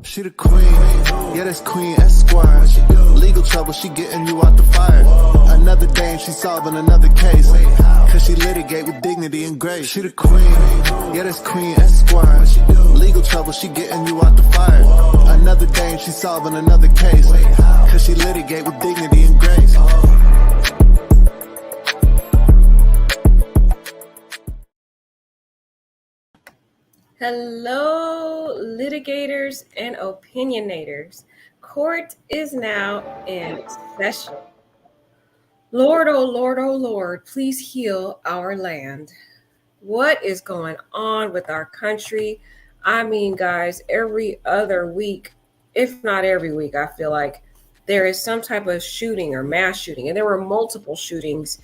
She the queen, yeah, that's Queen Esquire. Legal trouble, she getting you out the fire. Another day and she solving another case, cause she litigate with dignity and grace. She the queen, yeah, that's Queen Esquire. Legal trouble, she getting you out the fire. Another day and she solving another case, cause she litigate with dignity and grace. Hello, litigators and opinionators. Court is now in session. Lord, oh Lord, oh Lord, please heal our land. What is going on with our country? I mean, guys, every other week, if not every week, I feel like there is some type of shooting or mass shooting. And there were multiple shootings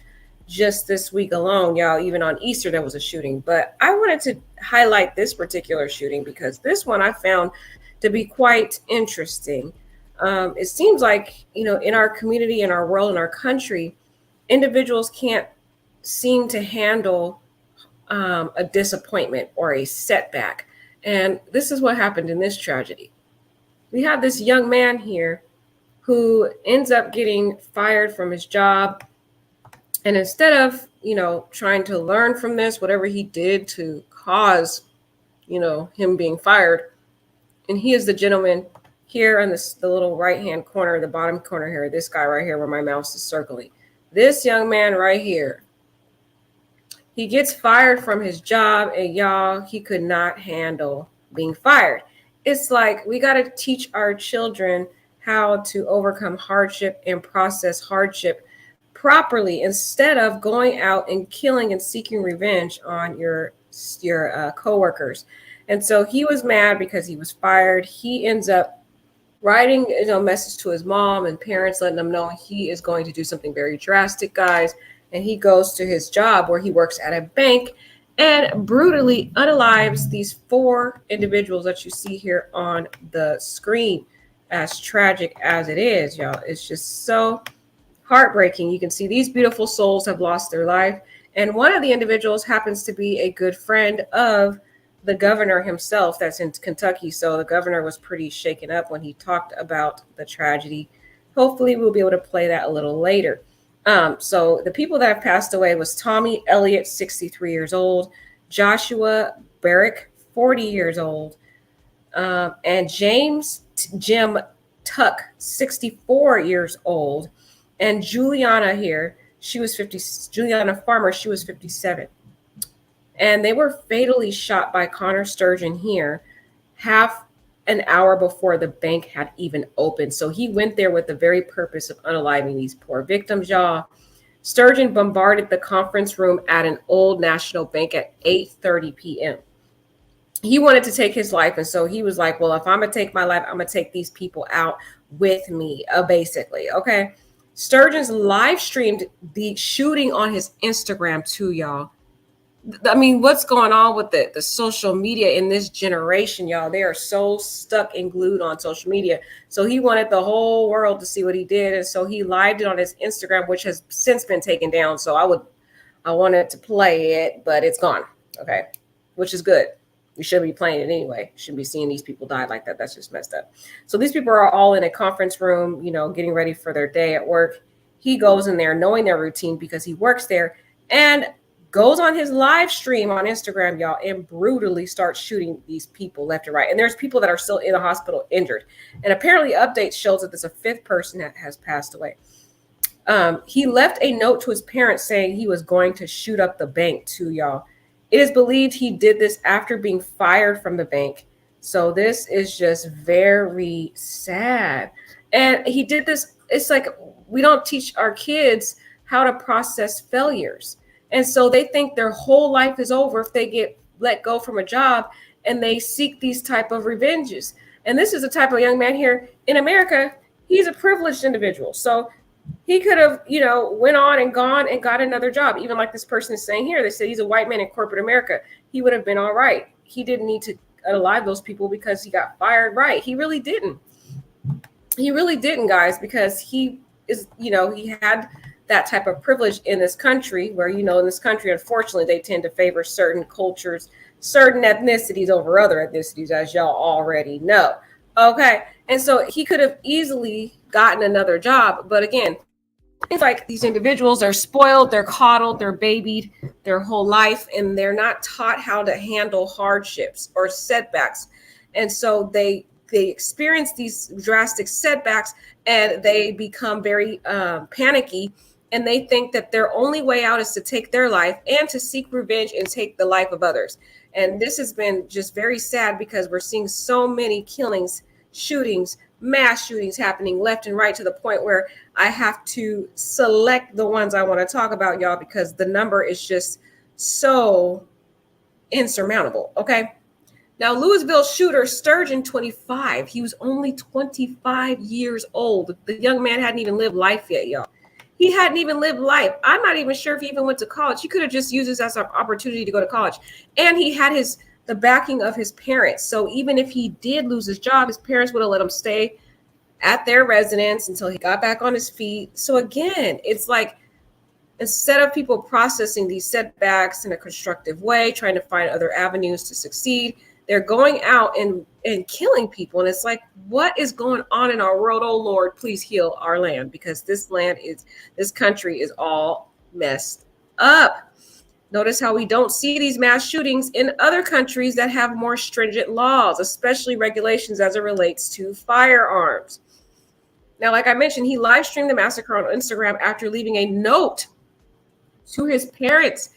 just this week alone, y'all. Even on Easter, there was a shooting. But I wanted to highlight this particular shooting because this one I found to be quite interesting. It seems like, in our community, in our world, in our country, individuals can't seem to handle a disappointment or a setback. And this is what happened in this tragedy. We have this young man here who ends up getting fired from his job. And instead of, trying to learn from this, whatever he did to cause, him being fired, and he is the gentleman here on the little right-hand corner, the bottom corner here, this guy right here where my mouse is circling. This young man right here, he gets fired from his job, and y'all, he could not handle being fired. It's like we got to teach our children how to overcome hardship and process hardship properly instead of going out and killing and seeking revenge on your coworkers. And so he was mad because he was fired. He ends up writing a message to his mom and parents, letting them know he is going to do something very drastic, guys. And he goes to his job where he works at a bank and brutally unalives these 4 individuals that you see here on the screen. As tragic as it is, y'all, it's just so heartbreaking. You can see these beautiful souls have lost their life. And one of the individuals happens to be a good friend of the governor himself that's in Kentucky. So the governor was pretty shaken up when he talked about the tragedy. Hopefully we'll be able to play that a little later. So the people that have passed away was Tommy Elliott, 63 years old, Joshua Barrick, 40 years old, and Jim Tuck, 64 years old. And Juliana here, Juliana Farmer, she was 57. And they were fatally shot by Connor Sturgeon here half an hour before the bank had even opened. So he went there with the very purpose of unaliving these poor victims, y'all. Sturgeon bombarded the conference room at an Old National Bank at 8:30 p.m. He wanted to take his life. And so he was like, well, if I'm going to take my life, I'm going to take these people out with me, basically. Okay. Sturgeon's live streamed the shooting on his Instagram too, y'all. I mean, what's going on with the social media in this generation, y'all? They are so stuck and glued on social media. So he wanted the whole world to see what he did. And so he lived it on his Instagram, which has since been taken down. So I wanted to play it, but it's gone. Okay. Which is good. You shouldn't be playing it anyway. You shouldn't be seeing these people die like that. That's just messed up. So these people are all in a conference room, getting ready for their day at work. He goes in there knowing their routine because he works there and goes on his live stream on Instagram, y'all, and brutally starts shooting these people left and right. And there's people that are still in the hospital injured. And apparently updates shows that there's a 5th person that has passed away. He left a note to his parents saying he was going to shoot up the bank too, y'all. It is believed he did this after being fired from the bank. So this is just very sad. And he did this. It's like we don't teach our kids how to process failures. And so they think their whole life is over if they get let go from a job and they seek these type of revenges. And this is the type of young man here in America. He's a privileged individual. So he could have, went on and gone and got another job. Even like this person is saying here, they said he's a white man in corporate America. He would have been all right. He didn't need to unalive those people because he got fired. Right. He really didn't. He really didn't, guys, because he is, he had that type of privilege in this country where, in this country, unfortunately, they tend to favor certain cultures, certain ethnicities over other ethnicities, as y'all already know. Okay. And so he could have easily gotten another job. But again, it's like these individuals are spoiled, they're coddled, they're babied their whole life, and they're not taught how to handle hardships or setbacks. And so they experience these drastic setbacks and they become very panicky, and they think that their only way out is to take their life and to seek revenge and take the life of others. And this has been just very sad because we're seeing so many killings, shootings, mass shootings happening left and right, to the point where I have to select the ones I want to talk about, y'all, because the number is just so insurmountable. Okay. Now, Louisville shooter Sturgeon, 25. He was only 25 years old. The young man hadn't even lived life yet, y'all. He hadn't even lived life. I'm not even sure if he even went to college. He could have just used this as an opportunity to go to college. And he had the backing of his parents. So even if he did lose his job, his parents would have let him stay at their residence until he got back on his feet. So again, it's like, instead of people processing these setbacks in a constructive way, trying to find other avenues to succeed, they're going out and killing people. And it's like, what is going on in our world? Oh Lord, please heal our land, because this country is all messed up. Notice how we don't see these mass shootings in other countries that have more stringent laws, especially regulations as it relates to firearms. Now, like I mentioned, he live streamed the massacre on Instagram after leaving a note to his parents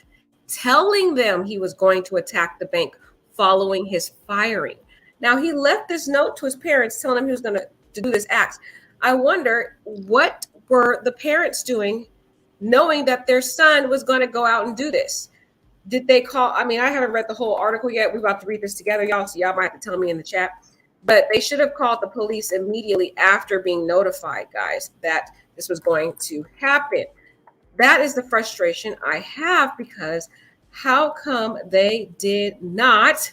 telling them he was going to attack the bank following his firing. Now, he left this note to his parents telling them he was going to do this act. I wonder, what were the parents doing knowing that their son was going to go out and do this? Did they call? I mean, I haven't read the whole article yet. We're about to read this together, y'all, so y'all might have to tell me in the chat. But they should have called the police immediately after being notified, guys, that this was going to happen. That is the frustration I have, because how come they did not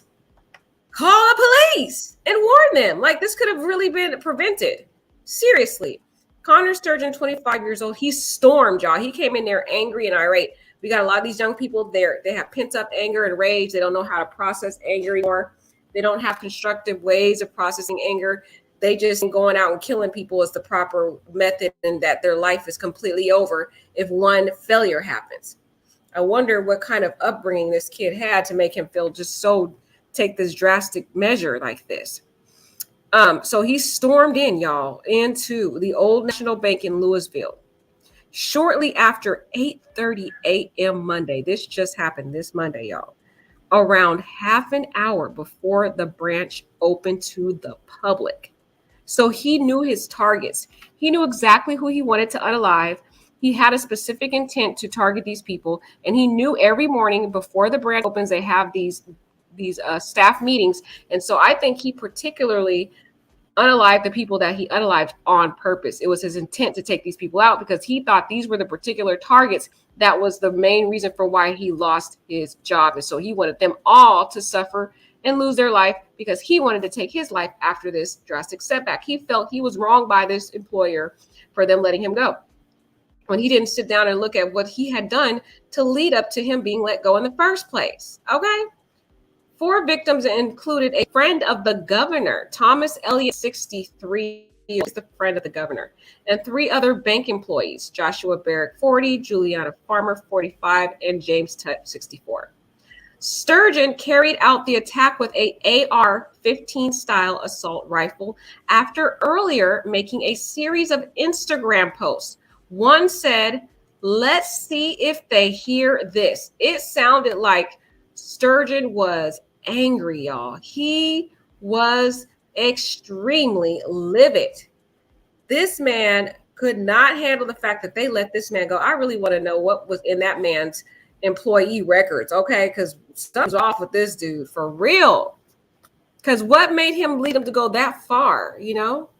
call the police and warn them? Like, this could have really been prevented. Seriously. Connor Sturgeon, 25 years old, he stormed, y'all. He came in there angry and irate. We got a lot of these young people there. They have pent up anger and rage. They don't know how to process anger anymore. They don't have constructive ways of processing anger. They just going out and killing people is the proper method, and that their life is completely over if one failure happens. I wonder what kind of upbringing this kid had to make him feel just so take this drastic measure like this. So he stormed in, y'all, into the Old National Bank in Louisville shortly after 8:30 a.m. Monday. This just happened this Monday, y'all. Around half an hour before the branch opened to the public. So he knew his targets. He knew exactly who he wanted to unalive. He had a specific intent to target these people, and he knew every morning before the branch opens, they have these staff meetings. And so I think he particularly unalived the people that he unalived on purpose. It was his intent to take these people out because he thought these were the particular targets. That was the main reason for why he lost his job. And so he wanted them all to suffer and lose their life because he wanted to take his life after this drastic setback. He felt he was wronged by this employer for them letting him go, when he didn't sit down and look at what he had done to lead up to him being let go in the first place. Okay. 4 victims included a friend of the governor, Thomas Elliott, 63, is the friend of the governor, and 3 other bank employees, Joshua Barrick, 40, Juliana Farmer, 45, and James Tutt, 64. Sturgeon carried out the attack with a AR-15 style assault rifle after earlier making a series of Instagram posts. One said, "Let's see if they hear this." It sounded like Sturgeon was angry, y'all. He was extremely livid. This man could not handle the fact that they let this man go. I really want to know what was in that man's employee records, okay? Because something's off with this dude, for real. Because what made him lead him to go that far, you know?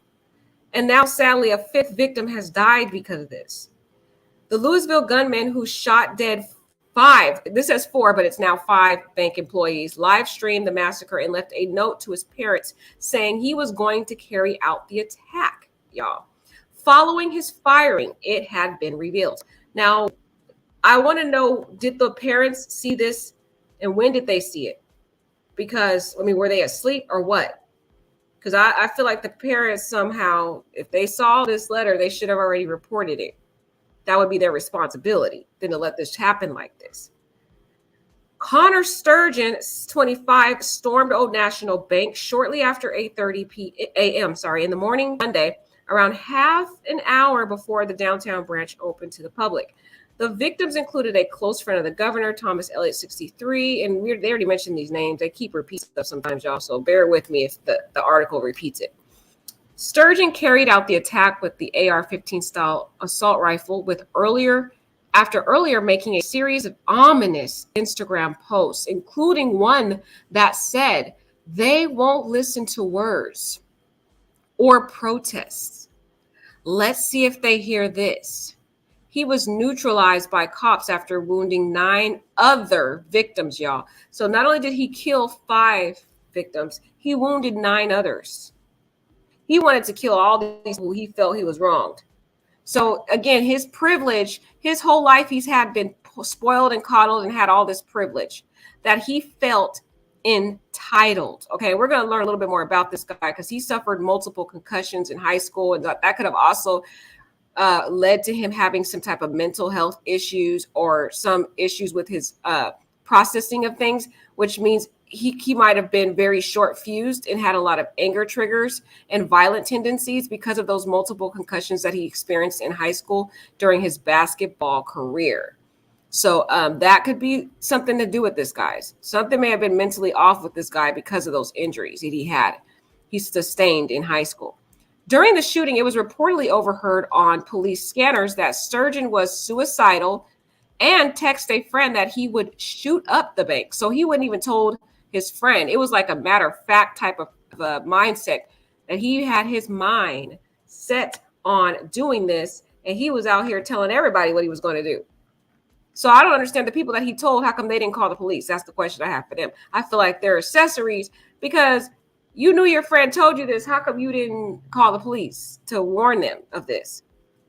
And now, sadly, a 5th victim has died because of this. The Louisville gunman who shot dead 5, this says 4, but it's now 5 bank employees, live streamed the massacre and left a note to his parents saying he was going to carry out the attack, y'all. Following his firing, it had been revealed. Now, I want to know, did the parents see this, and when did they see it? Because, I mean, were they asleep or what? Because I feel like the parents somehow, if they saw this letter, they should have already reported it. That would be their responsibility than to let this happen like this. Connor Sturgeon, 25, stormed Old National Bank shortly after 8:30 a.m. in the morning Monday, around half an hour before the downtown branch opened to the public. The victims included a close friend of the governor, Thomas Elliott, 63, and they already mentioned these names. They keep repeating stuff sometimes, y'all, so bear with me if the article repeats it. Sturgeon carried out the attack with the AR-15 style assault rifle after earlier making a series of ominous Instagram posts, including one that said, "They won't listen to words or protests. Let's see if they hear this." He was neutralized by cops after wounding 9 other victims, y'all. So not only did he kill 5 victims, he wounded 9 others. He wanted to kill all these people he felt he was wronged. So again, his privilege, his whole life he's had been spoiled and coddled and had all this privilege that he felt entitled. Okay, we're going to learn a little bit more about this guy because he suffered multiple concussions in high school, and that could have also led to him having some type of mental health issues or some issues with his processing of things, which means he might have been very short fused and had a lot of anger triggers and violent tendencies because of those multiple concussions that he experienced in high school during his basketball career. So that could be something to do with this, guys. Something may have been mentally off with this guy because of those injuries that he sustained in high school. During the shooting, it was reportedly overheard on police scanners that Sturgeon was suicidal and text a friend that he would shoot up the bank. So he wouldn't even told his friend. It was like a matter of fact type of mindset that he had his mind set on doing this. And he was out here telling everybody what he was going to do. So I don't understand the people that he told. How come they didn't call the police? That's the question I have for them. I feel like they're accessories because you knew your friend told you this. How come you didn't call the police to warn them of this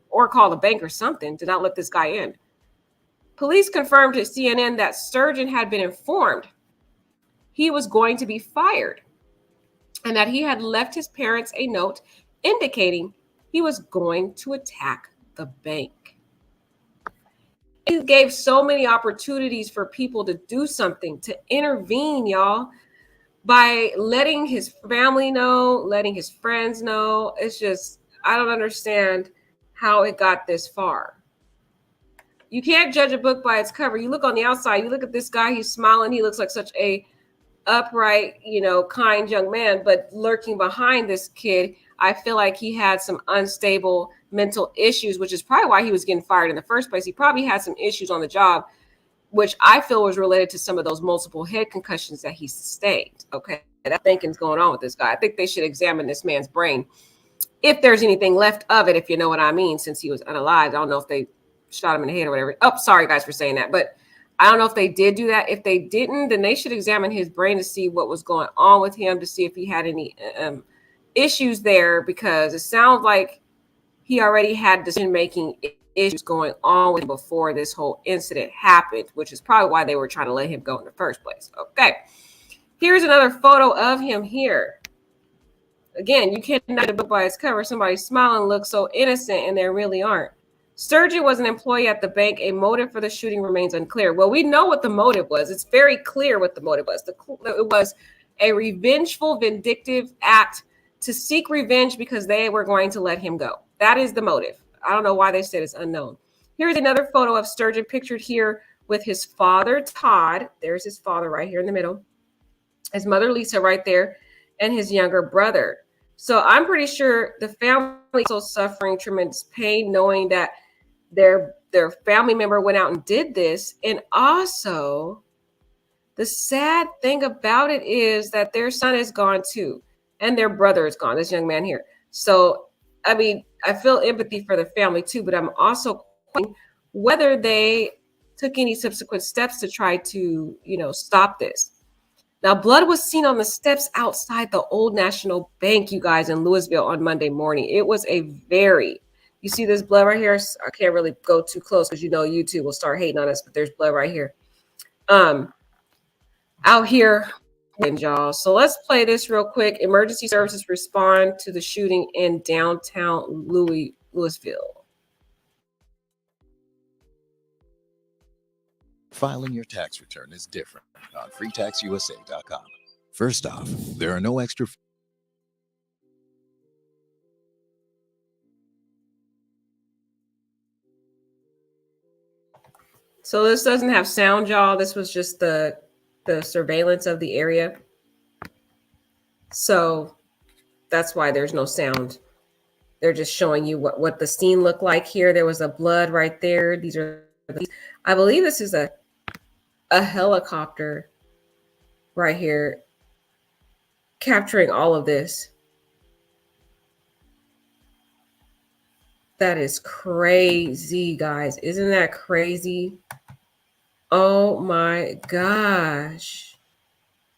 or call the bank or something to not let this guy in? Police confirmed to CNN that Sturgeon had been informed he was going to be fired and that he had left his parents a note indicating he was going to attack the bank. He gave so many opportunities for people to do something, to intervene, y'all, by letting his family know, letting his friends know. It's just, I don't understand how it got this far. You can't judge a book by its cover. You look on the outside, you look at this guy, he's smiling. He looks like such a upright, kind young man, but lurking behind this kid, I feel like he had some unstable mental issues, which is probably why he was getting fired in the first place. He probably had some issues on the job, which I feel was related to some of those multiple head concussions that he sustained. Okay, that thinking's going on with this guy. I think they should examine this man's brain if there's anything left of it, if you know what I mean, since he was unalive. I don't know if they shot him in the head or whatever. Oh, sorry guys for saying that, but I don't know if they did do that. If they didn't, then they should examine his brain to see what was going on with him, to see if he had any issues there, because it sounds like he already had decision-making issues going on with him before this whole incident happened, which is probably why they were trying to let him go in the first place. Okay, here's another photo of him here. Again, you can't deny the book by its cover. Somebody smiling looks so innocent, and they really aren't. Sturgeon was an employee at the bank. A motive for the shooting remains unclear. Well, we know what the motive was. It's very clear what the motive was. It was a revengeful, vindictive act to seek revenge because they were going to let him go. That is the motive. I don't know why they said it's unknown. Here's another photo of Sturgeon pictured here with his father, Todd. There's his father right here in the middle. His mother, Lisa, right there, and his younger brother. So I'm pretty sure the family is also suffering tremendous pain knowing that their family member went out and did this. And also, the sad thing about it is that their son is gone too, and their brother is gone, this young man here. So, I mean, I feel empathy for the family too, but I'm also questioning whether they took any subsequent steps to try to, stop this. Now, blood was seen on the steps outside the Old National Bank, you guys, in Louisville on Monday morning. It was you see this blood right here? I can't really go too close because YouTube will start hating on us, but there's blood right here. Out here y'all. So let's play this real quick. Emergency services respond to the shooting in downtown Louisville. Filing your tax return is different on freetaxusa.com. First off, there are no extra So this doesn't have sound, y'all. This was just the surveillance of the area. So that's why there's no sound. They're just showing you what the scene looked like here. There was a blood right there. These are, I believe this is a helicopter right here capturing all of this. That is crazy, guys. Isn't that crazy? Oh my gosh.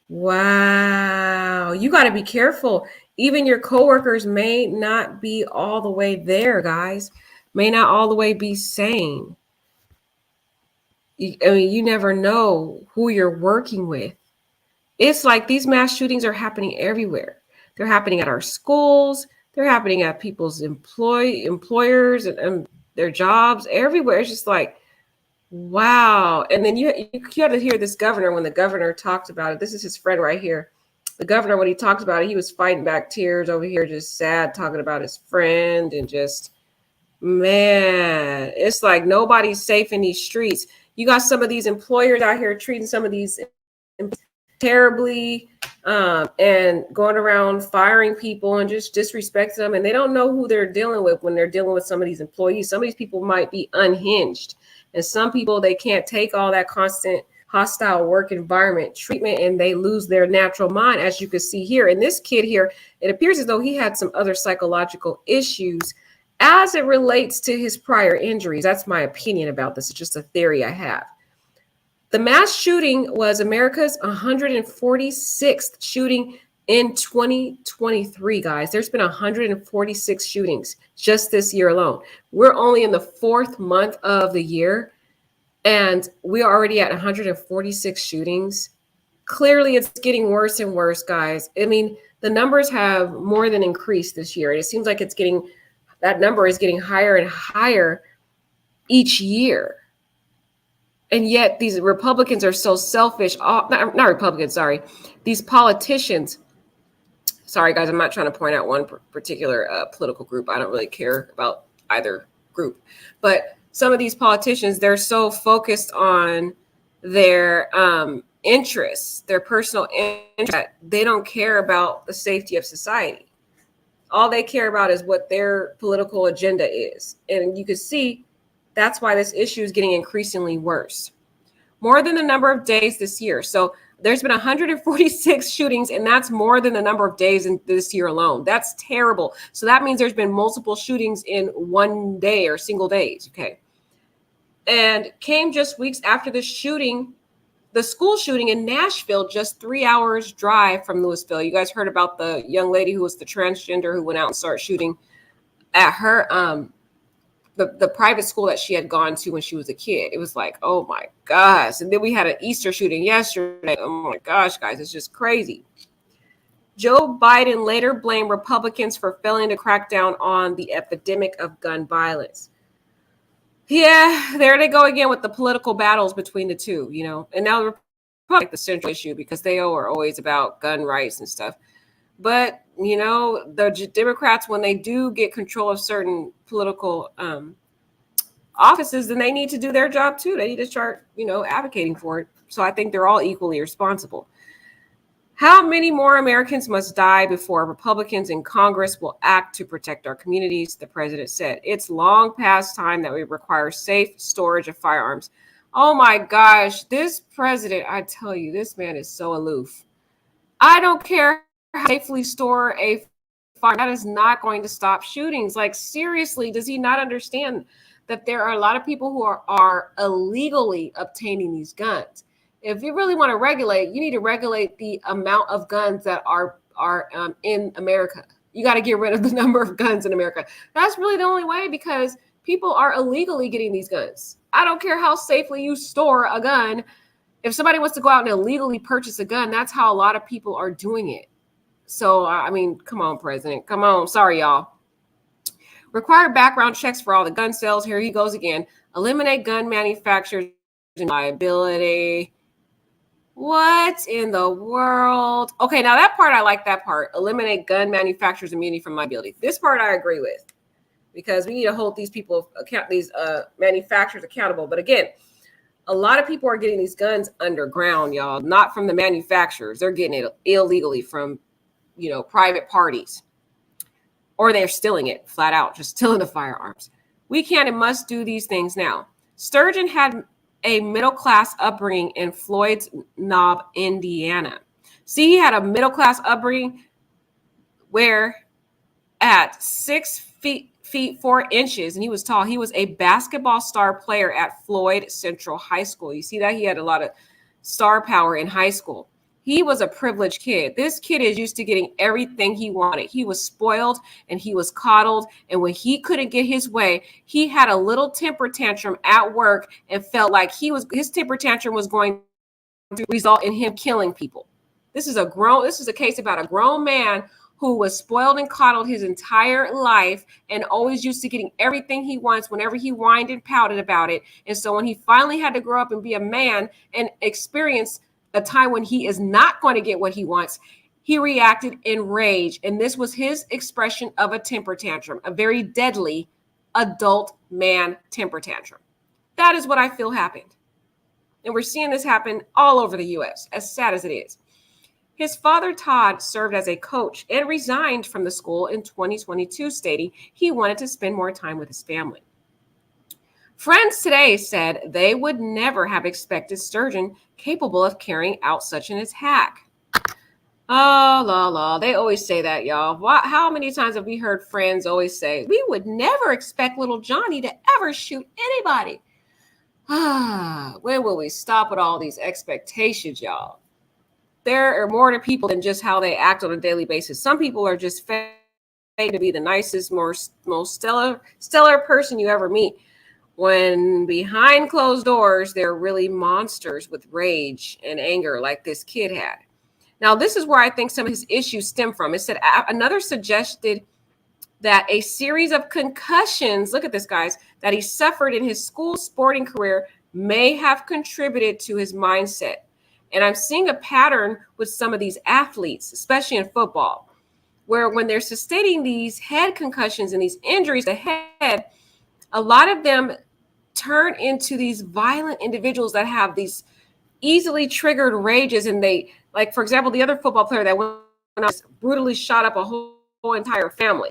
Wow. You got to be careful. Even your coworkers may not be all the way there, guys. May not all the way be sane. I mean, you never know who you're working with. It's like these mass shootings are happening everywhere. They're happening at our schools. They're happening at people's employers and their jobs everywhere. It's just like, wow. And then you had to hear this governor when the governor talked about it. This is his friend right here. The governor, when he talked about it, he was fighting back tears over here, just sad, talking about his friend and just, man, it's like nobody's safe in these streets. You got some of these employers out here treating some of these terribly and going around firing people and just disrespecting them. And they don't know who they're dealing with when they're dealing with some of these employees. Some of these people might be unhinged. And some people, they can't take all that constant hostile work environment treatment and they lose their natural mind, as you can see here. And this kid here, it appears as though he had some other psychological issues as it relates to his prior injuries. That's my opinion about this. It's just a theory I have. The mass shooting was America's 146th shooting in 2023, guys. There's been 146 shootings just this year alone. We're only in the 4th month of the year, and we are already at 146 shootings. Clearly, it's getting worse and worse, guys. I mean, the numbers have more than increased this year. It seems like that number is getting higher and higher each year. And yet these Republicans are so selfish. Not Republicans, sorry. These politicians. Sorry, guys, I'm not trying to point out one particular political group. I don't really care about either group. But some of these politicians, they're so focused on their interests, their personal interests, that they don't care about the safety of society. All they care about is what their political agenda is. And you can see that's why this issue is getting increasingly worse. More than the number of days this year. So there's been 146 shootings, and that's more than the number of days in this year alone. That's terrible. So that means there's been multiple shootings in one day or single days. Okay. And came just weeks after the shooting, the school shooting in Nashville, just 3 hours drive from Louisville. You guys heard about the young lady who was the transgender who went out and started shooting at her the private school that she had gone to when she was a kid. It was like, oh my gosh. And then we had an Easter shooting yesterday. Oh my gosh, guys, it's just crazy. Joe Biden later blamed Republicans for failing to crack down on the epidemic of gun violence. Yeah, there they go again with the political battles between the two, you know. And now Republicans the central issue because they are always about gun rights and stuff. But, you know, the Democrats, when they do get control of certain political offices, then they need to do their job, too. They need to start, you know, advocating for it. So I think they're all equally responsible. How many more Americans must die before Republicans in Congress will act to protect our communities? The president said. It's long past time that we require safe storage of firearms. Oh, my gosh. This president, I tell you, this man is so aloof. I don't care how safely store a firearm. That is not going to stop shootings. Like, seriously, does he not understand that there are a lot of people who are illegally obtaining these guns? If you really want to regulate, you need to regulate the amount of guns that are in America. You got to get rid of the number of guns in America. That's really the only way, because people are illegally getting these guns. I don't care how safely you store a gun. if somebody wants to go out and illegally purchase a gun, that's how a lot of people are doing it. So, I mean, come on, President. Come on. Sorry, y'all. Require background checks for all the gun sales. Here he goes again. Eliminate gun manufacturers and liability. What in the world? Okay, now that part, I like that part. Eliminate gun manufacturers immunity from liability. This part I agree with, because we need to hold these people these manufacturers accountable. But again, a lot of people are getting these guns underground, y'all, not from the manufacturers. They're getting it illegally from, private parties, or they're stealing it flat out, just stealing the firearms. We can and must do these things now. Sturgeon had a middle-class upbringing in Floyd's Knob, Indiana. See, he had a middle-class upbringing where at 6 feet 4 inches, and he was tall, he was a basketball star player at Floyd Central High School. You see that? He had a lot of star power in high school. He was a privileged kid. This kid is used to getting everything he wanted. He was spoiled and he was coddled. And when he couldn't get his way, he had a little temper tantrum at work and felt like his temper tantrum was going to result in him killing people. This is a case about a grown man who was spoiled and coddled his entire life and always used to getting everything he wants whenever he whined and pouted about it. And so when he finally had to grow up and be a man and experience a time when he is not going to get what he wants, he reacted in rage. And this was his expression of a temper tantrum, a very deadly adult man temper tantrum. That is what I feel happened. And we're seeing this happen all over the U.S., as sad as it is. His father, Todd, served as a coach and resigned from the school in 2022, stating he wanted to spend more time with his family. Friends today said they would never have expected Sturgeon capable of carrying out such an attack. Oh, la. They always say that, y'all. How many times have we heard friends always say, we would never expect little Johnny to ever shoot anybody? When will we stop with all these expectations, y'all? There are more to people than just how they act on a daily basis. Some people are just fake to be the nicest, most stellar person you ever meet, when behind closed doors, they're really monsters with rage and anger like this kid had. Now, this is where I think some of his issues stem from. It said another suggested that a series of concussions, look at this, guys, that he suffered in his school sporting career may have contributed to his mindset. And I'm seeing a pattern with some of these athletes, especially in football, where when they're sustaining these head concussions and these injuries to head, a lot of them turn into these violent individuals that have these easily triggered rages. And they, like, for example, the other football player that went out brutally shot up a whole entire family.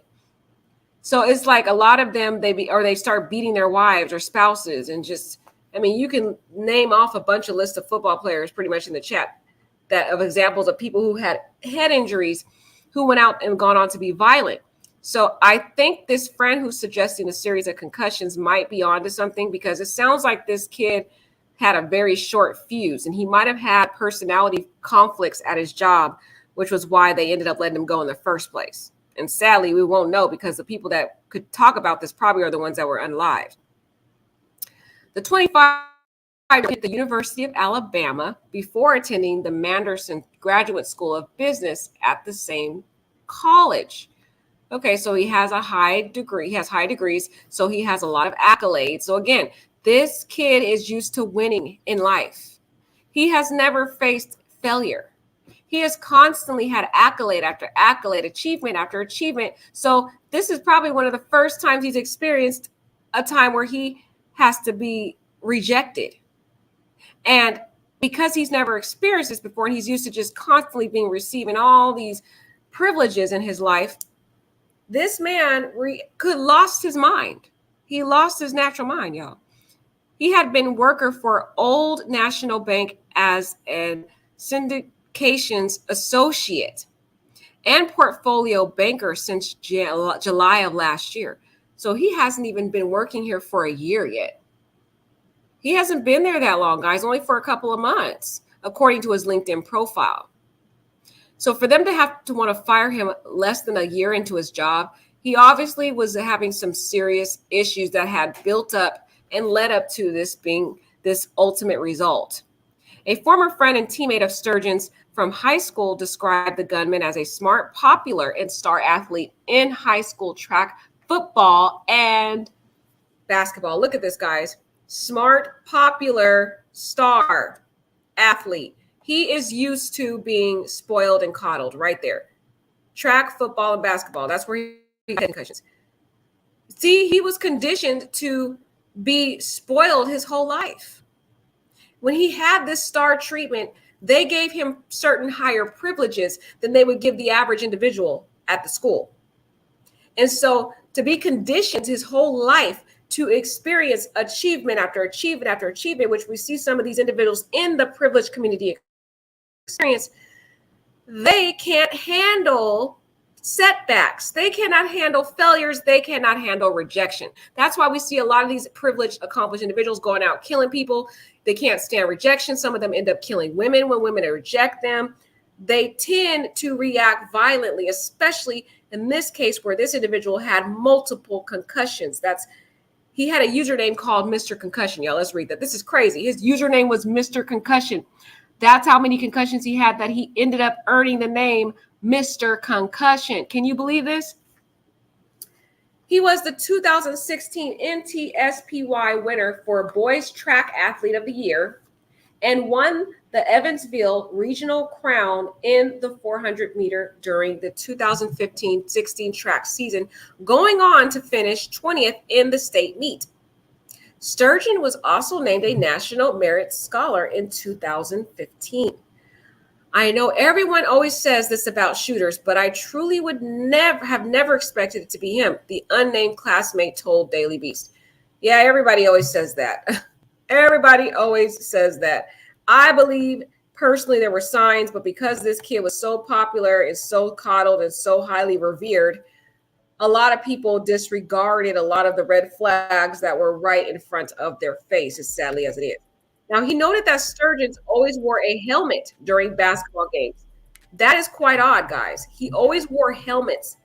So it's like a lot of them, they start beating their wives or spouses, and just, I mean, you can name off a bunch of lists of football players pretty much in the chat of examples of people who had head injuries who went out and gone on to be violent. So I think this friend who's suggesting a series of concussions might be onto something, because it sounds like this kid had a very short fuse, and he might have had personality conflicts at his job, which was why they ended up letting him go in the first place. And sadly, we won't know, because the people that could talk about this probably are the ones that were unalived. The 25 hit the University of Alabama before attending the Manderson Graduate School of Business at the same college. Okay, so he has a high degree. He has high degrees, so he has a lot of accolades. So again, this kid is used to winning in life. He has never faced failure. He has constantly had accolade after accolade, achievement after achievement. So this is probably one of the first times he's experienced a time where he has to be rejected. And because he's never experienced this before, and he's used to just constantly receiving all these privileges in his life, this man could lost his mind. He lost his natural mind, y'all. He had been worker for Old National Bank as a syndications associate and portfolio banker since July of last year. So he hasn't even been working here for a year yet. He hasn't been there that long, guys, only for a couple of months, according to his LinkedIn profile. So for them to have to want to fire him less than a year into his job, he obviously was having some serious issues that had built up and led up to this being this ultimate result. A former friend and teammate of Sturgeon's from high school described the gunman as a smart, popular, and star athlete in high school track, football, and basketball. Look at this, guys. Smart, popular, star athlete. He is used to being spoiled and coddled right there. Track, football, and basketball. That's where he had concussions. See, he was conditioned to be spoiled his whole life. When he had this star treatment, they gave him certain higher privileges than they would give the average individual at the school. And so to be conditioned his whole life to experience achievement after achievement after achievement, which we see some of these individuals in the privileged community experience, they can't handle setbacks. They cannot handle failures. They cannot handle rejection. That's why we see a lot of these privileged, accomplished individuals going out killing people. They can't stand rejection. Some of them end up killing women when women reject them. They tend to react violently, especially in this case where this individual had multiple concussions. He had a username called Mr. Concussion. Y'all, let's read that. This is crazy. His username was Mr. Concussion. That's how many concussions he had that he ended up earning the name Mr. Concussion. Can you believe this? He was the 2016 NTSPY winner for Boys Track Athlete of the Year and won the Evansville Regional Crown in the 400 meter during the 2015-16 track season, going on to finish 20th in the state meet. Sturgeon was also named a National Merit Scholar in 2015. I know everyone always says this about shooters, but I truly would never expected it to be him, the unnamed classmate told Daily Beast. Yeah, everybody always says that. Everybody always says that. I believe personally there were signs, but because this kid was so popular and so coddled and so highly revered, a lot of people disregarded a lot of the red flags that were right in front of their face, as sadly as it is. Now, he noted that Sturgeon always wore a helmet during basketball games. That is quite odd, guys. He always wore helmets.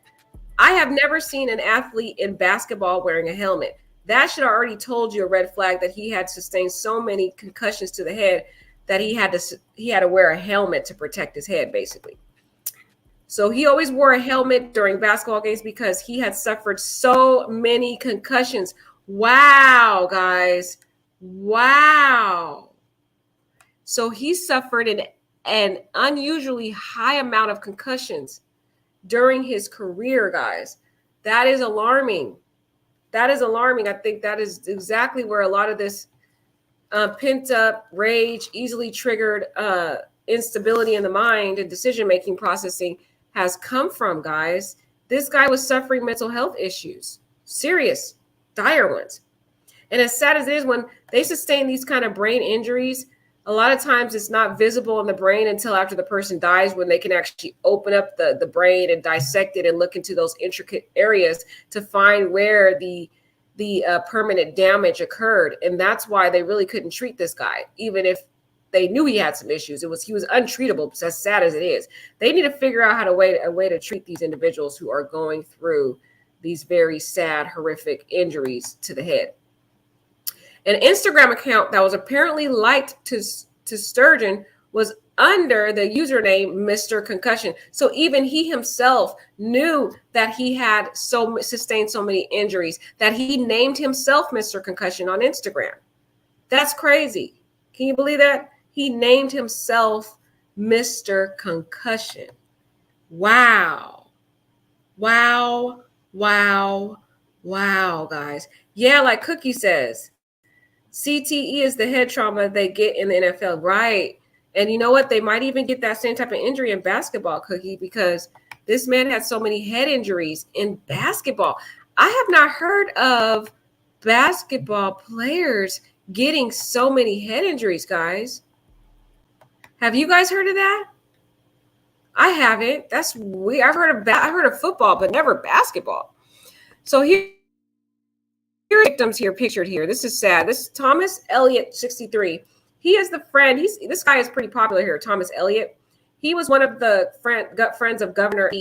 I have never seen an athlete in basketball wearing a helmet. That should have already told you a red flag that he had sustained so many concussions to the head that he had to wear a helmet to protect his head, basically. So he always wore a helmet during basketball games because he had suffered so many concussions. Wow, guys. Wow. So he suffered an unusually high amount of concussions during his career, guys. That is alarming. That is alarming. I think that is exactly where a lot of this pent up rage, easily triggered instability in the mind and decision-making processing has come from, guys. This guy was suffering mental health issues, serious, dire ones. And as sad as it is, when they sustain these kind of brain injuries, a lot of times it's not visible in the brain until after the person dies, when they can actually open up the brain and dissect it and look into those intricate areas to find where the permanent damage occurred. And that's why they really couldn't treat this guy, even if they knew he had some issues. He was untreatable, as sad as it is. They need to figure out a way to treat these individuals who are going through these very sad, horrific injuries to the head. An Instagram account that was apparently liked to Sturgeon was under the username Mr. Concussion. So even he himself knew that he had sustained so many injuries that he named himself Mr. Concussion on Instagram. That's crazy. Can you believe that? He named himself Mr. Concussion. Wow. Wow. Wow. Wow, guys. Yeah, like Cookie says, CTE is the head trauma they get in the NFL, right? And you know what? They might even get that same type of injury in basketball, Cookie, because this man had so many head injuries in basketball. I have not heard of basketball players getting so many head injuries, guys. Have you guys heard of that? I haven't. That's weird. I've heard of football, but never basketball. So here are victims here pictured here. This is sad. This is Thomas Elliott, 63. He is the friend. This guy is pretty popular here, Thomas Elliott. He was one of the friends of Governor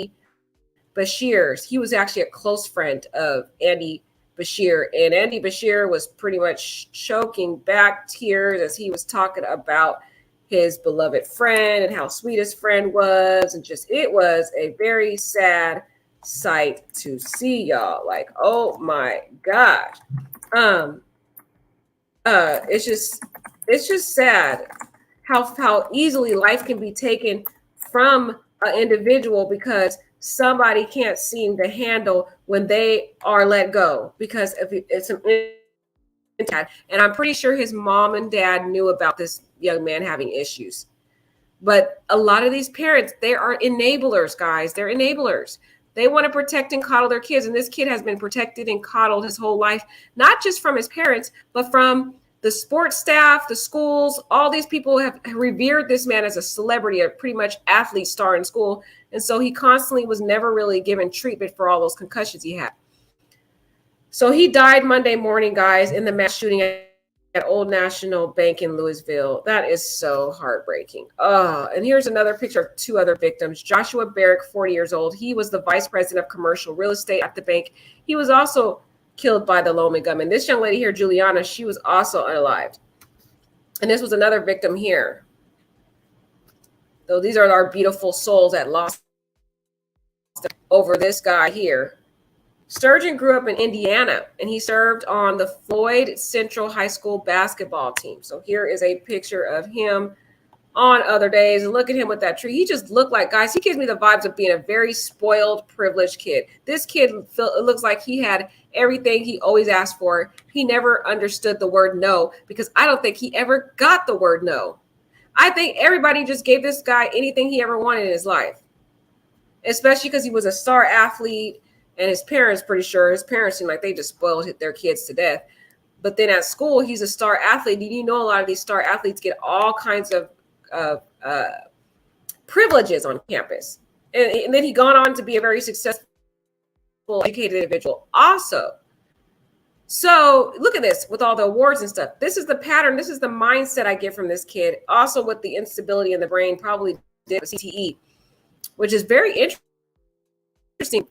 Beshear's. He was actually a close friend of Andy Beshear, and Andy Beshear was pretty much choking back tears as he was talking about his beloved friend and how sweet his friend was. And just, it was a very sad sight to see, y'all. Like, oh my gosh. It's just sad how easily life can be taken from an individual because somebody can't seem to handle when they are let go, because if it's an, and I'm pretty sure his mom and dad knew about this young man having issues. But a lot of these parents, they are enablers, guys. They're enablers. They want to protect and coddle their kids. And this kid has been protected and coddled his whole life, not just from his parents, but from the sports staff, the schools. All these people have revered this man as a celebrity, a pretty much athlete star in school. And so he constantly was never really given treatment for all those concussions he had. So he died Monday morning, guys, in the mass shooting at Old National Bank in Louisville. That is so heartbreaking. Oh, and here's another picture of two other victims. Joshua Barrick, 40 years old. He was the vice president of commercial real estate at the bank. He was also killed by the lone gunman. This young lady here, Juliana, she was also unalived. And this was another victim here. So these are our beautiful souls that lost over this guy here. Sturgeon grew up in Indiana, and he served on the Floyd Central High School basketball team. So here is a picture of him on other days. And look at him with that tree. He just looked like, guys, he gives me the vibes of being a very spoiled, privileged kid. This kid, it looks like he had everything he always asked for. He never understood the word no, because I don't think he ever got the word no. I think everybody just gave this guy anything he ever wanted in his life, especially because he was a star athlete. And his parents, pretty sure, his parents seem like they just spoiled their kids to death. But then at school, he's a star athlete. You know, a lot of these star athletes get all kinds of privileges on campus. And then he gone on to be a very successful, educated individual also. So look at this with all the awards and stuff. This is the pattern. This is the mindset I get from this kid. Also with the instability in the brain, probably did with CTE, which is very interesting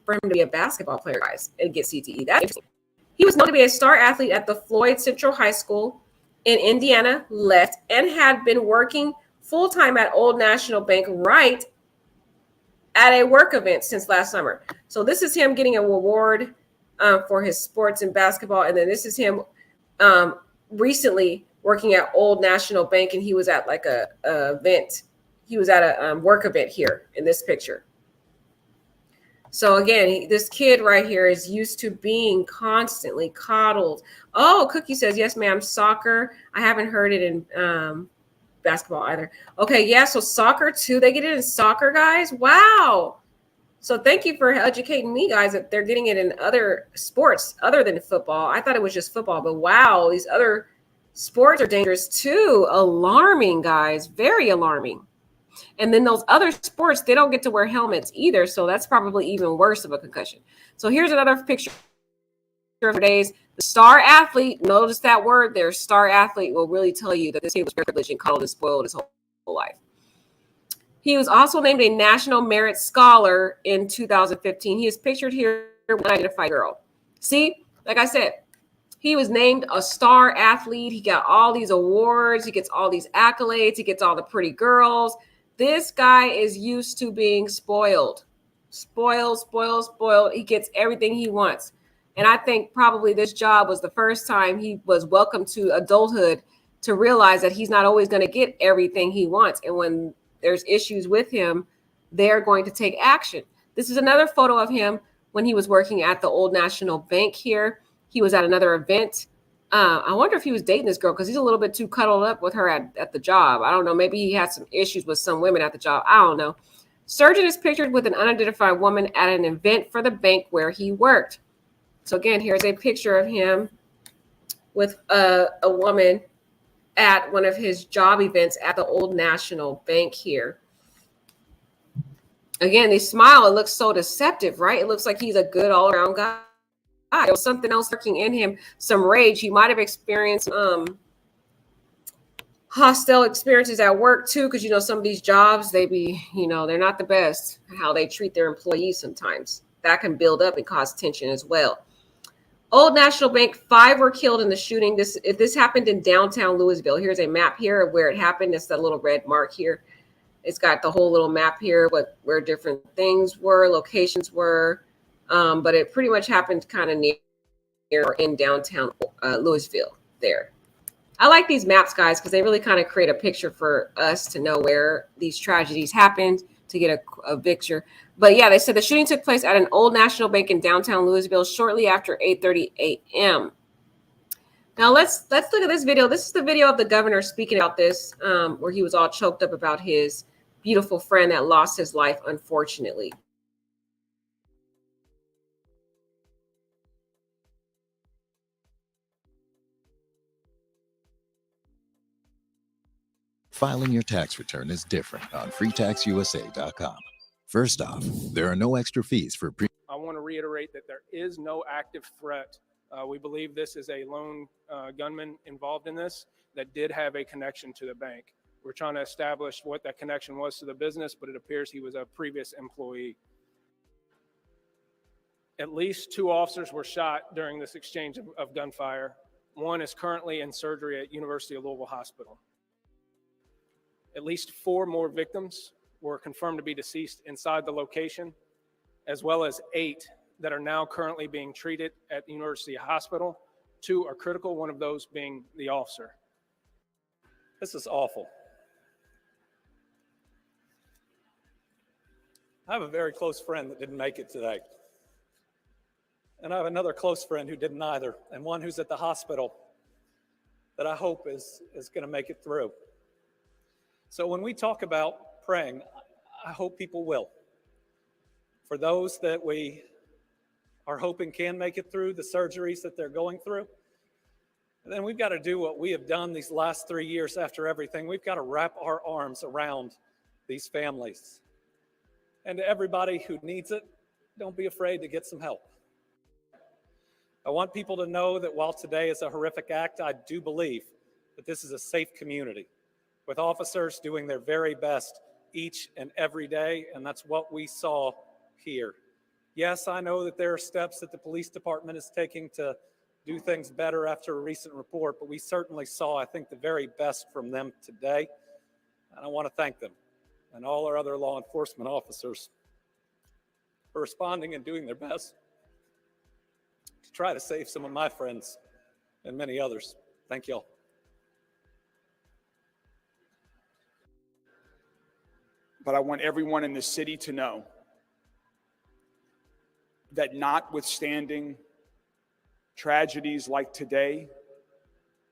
for him to be a basketball player, guys, and get CTE. That's interesting. He was known to be a star athlete at the Floyd Central High School in Indiana, left, and had been working full-time at Old National Bank right at a work event since last summer. So this is him getting an award for his sports and basketball. And then this is him recently working at Old National Bank, and he was at like a event. He was at a work event here in this picture. So again, this kid right here is used to being constantly coddled. Oh, Cookie says, yes, ma'am, soccer. I haven't heard it in basketball either. Okay, yeah, so soccer too. They get it in soccer, guys? Wow. So thank you for educating me, guys, that they're getting it in other sports other than football. I thought it was just football, but wow, these other sports are dangerous too. Alarming, guys, very alarming. And then those other sports, they don't get to wear helmets either. So that's probably even worse of a concussion. So here's another picture of days. The star athlete, notice that word there, star athlete, will really tell you that this kid was privileged and coddled and spoiled his whole life. He was also named a National Merit Scholar in 2015. He is pictured here with an unidentified girl. See, like I said, he was named a star athlete. He got all these awards. He gets all these accolades. He gets all the pretty girls. This guy is used to being spoiled. Spoiled. He gets everything he wants. And I think probably this job was the first time he was welcomed to adulthood to realize that he's not always going to get everything he wants. And when there's issues with him, they're going to take action. This is another photo of him when he was working at the Old National Bank here. He was at another event. I wonder if he was dating this girl because he's a little bit too cuddled up with her at the job. I don't know. Maybe he had some issues with some women at the job. I don't know. Sturgeon is pictured with an unidentified woman at an event for the bank where he worked. So again, here's a picture of him with a woman at one of his job events at the Old National Bank here. Again, they smile. It looks so deceptive, right? It looks like he's a good all-around guy. There was something else lurking in him, some rage. He might have experienced hostile experiences at work too, because some of these jobs, they be, they're not the best how they treat their employees sometimes. That can build up and cause tension as well. Old National Bank, 5 were killed in the shooting. This happened in downtown Louisville. Here's a map here of where it happened. It's that little red mark here. It's got the whole little map here, where different things were, locations were. But it pretty much happened kind of near or in downtown Louisville there. I like these maps, guys, because they really kind of create a picture for us to know where these tragedies happened, to get a picture. But yeah, they said the shooting took place at an Old National Bank in downtown Louisville shortly after 8:30 a.m. Now let's look at this video. This is the video of the governor speaking about this, where he was all choked up about his beautiful friend that lost his life, unfortunately. Filing your tax return is different on freetaxusa.com. First off, there are no extra fees for I want to reiterate that there is no active threat. We believe this is a lone gunman involved in this that did have a connection to the bank. We're trying to establish what that connection was to the business, but it appears he was a previous employee. At least 2 officers were shot during this exchange of gunfire. One is currently in surgery at University of Louisville Hospital. At least 4 more victims were confirmed to be deceased inside the location, as well as 8 that are now currently being treated at the University Hospital. 2 are critical, one of those being the officer. This is awful. I have a very close friend that didn't make it today. And I have another close friend who didn't either, and one who's at the hospital that I hope is going to make it through. So when we talk about praying, I hope people will. For those that we are hoping can make it through the surgeries that they're going through, and then we've got to do what we have done these last 3 years after everything. We've got to wrap our arms around these families. And to everybody who needs it, don't be afraid to get some help. I want people to know that while today is a horrific act, I do believe that this is a safe community, with officers doing their very best each and every day, and that's what we saw here. Yes, I know that there are steps that the police department is taking to do things better after a recent report, but we certainly saw, I think, the very best from them today, and I want to thank them and all our other law enforcement officers for responding and doing their best to try to save some of my friends and many others. Thank you all. But I want everyone in the city to know that notwithstanding tragedies like today,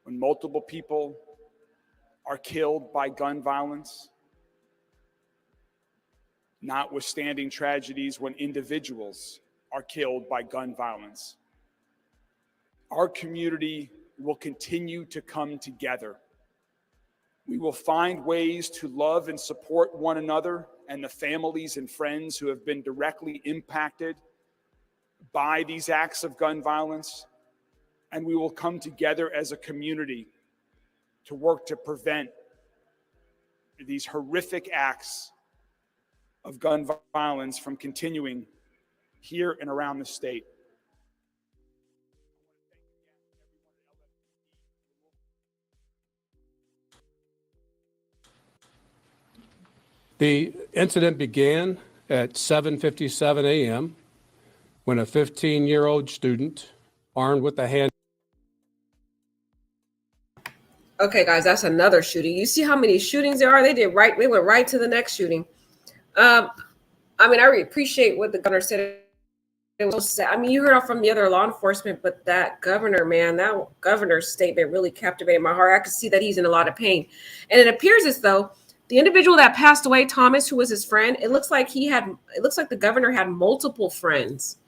when multiple people are killed by gun violence, notwithstanding tragedies when individuals are killed by gun violence, our community will continue to come together. We will find ways to love and support one another and the families and friends who have been directly impacted by these acts of gun violence. And we will come together as a community to work to prevent these horrific acts of gun violence from continuing here and around the state. The incident began at 7:57 a.m. when a 15-year-old student armed with a hand. Okay, guys, that's another shooting. You see how many shootings there are? They went right to the next shooting. I mean, I really appreciate what the governor said. It was sad. I mean, you heard from the other law enforcement, but that governor, man, that governor's statement really captivated my heart. I could see that he's in a lot of pain. And it appears as though the individual that passed away, Thomas, who was his friend, it looks like the governor had multiple friends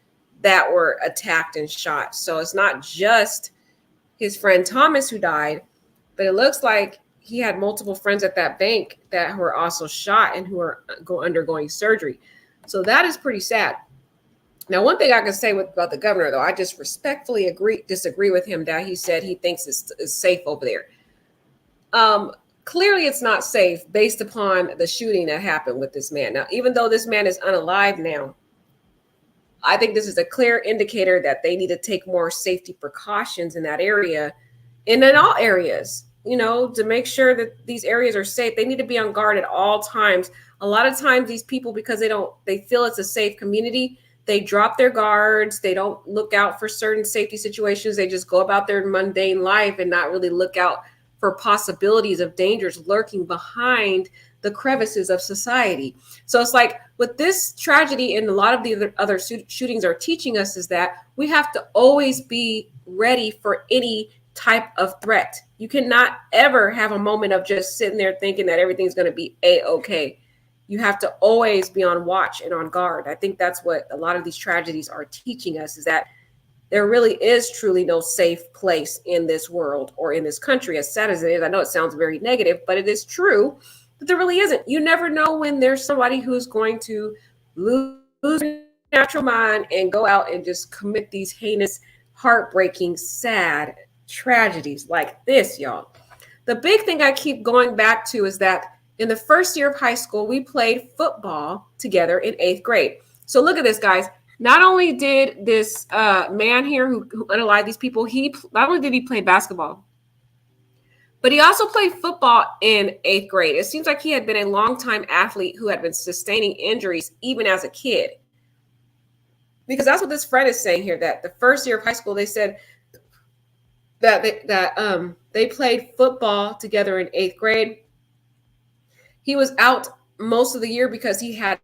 that were attacked and shot. So it's not just his friend Thomas who died, but it looks like he had multiple friends at that bank that were also shot and who are undergoing surgery. So that is pretty sad. Now, one thing I can say about the governor, though, I just respectfully disagree with him that he said he thinks it's safe over there. Clearly, it's not safe based upon the shooting that happened with this man. Now, even though this man is unalive now, I think this is a clear indicator that they need to take more safety precautions in that area and in all areas, to make sure that these areas are safe. They need to be on guard at all times. A lot of times these people, because they feel it's a safe community, they drop their guards. They don't look out for certain safety situations. They just go about their mundane life and not really look out for possibilities of dangers lurking behind the crevices of society. So it's like what this tragedy and a lot of the other shootings are teaching us is that we have to always be ready for any type of threat. You cannot ever have a moment of just sitting there thinking that everything's going to be a-okay. You have to always be on watch and on guard. I think that's what a lot of these tragedies are teaching us, is that there really is truly no safe place in this world or in this country, as sad as it is. I know it sounds very negative, but it is true that there really isn't. You never know when there's somebody who's going to lose their natural mind and go out and just commit these heinous, heartbreaking, sad tragedies like this, y'all. The big thing I keep going back to is that in the first year of high school, we played football together in 8th grade. So look at this, guys. Not only did this man here who unalived these people, not only did he play basketball, but he also played football in 8th grade. It seems like he had been a longtime athlete who had been sustaining injuries even as a kid. Because that's what this friend is saying here, that the first year of high school, they said that they played football together in 8th grade. He was out most of the year because he had,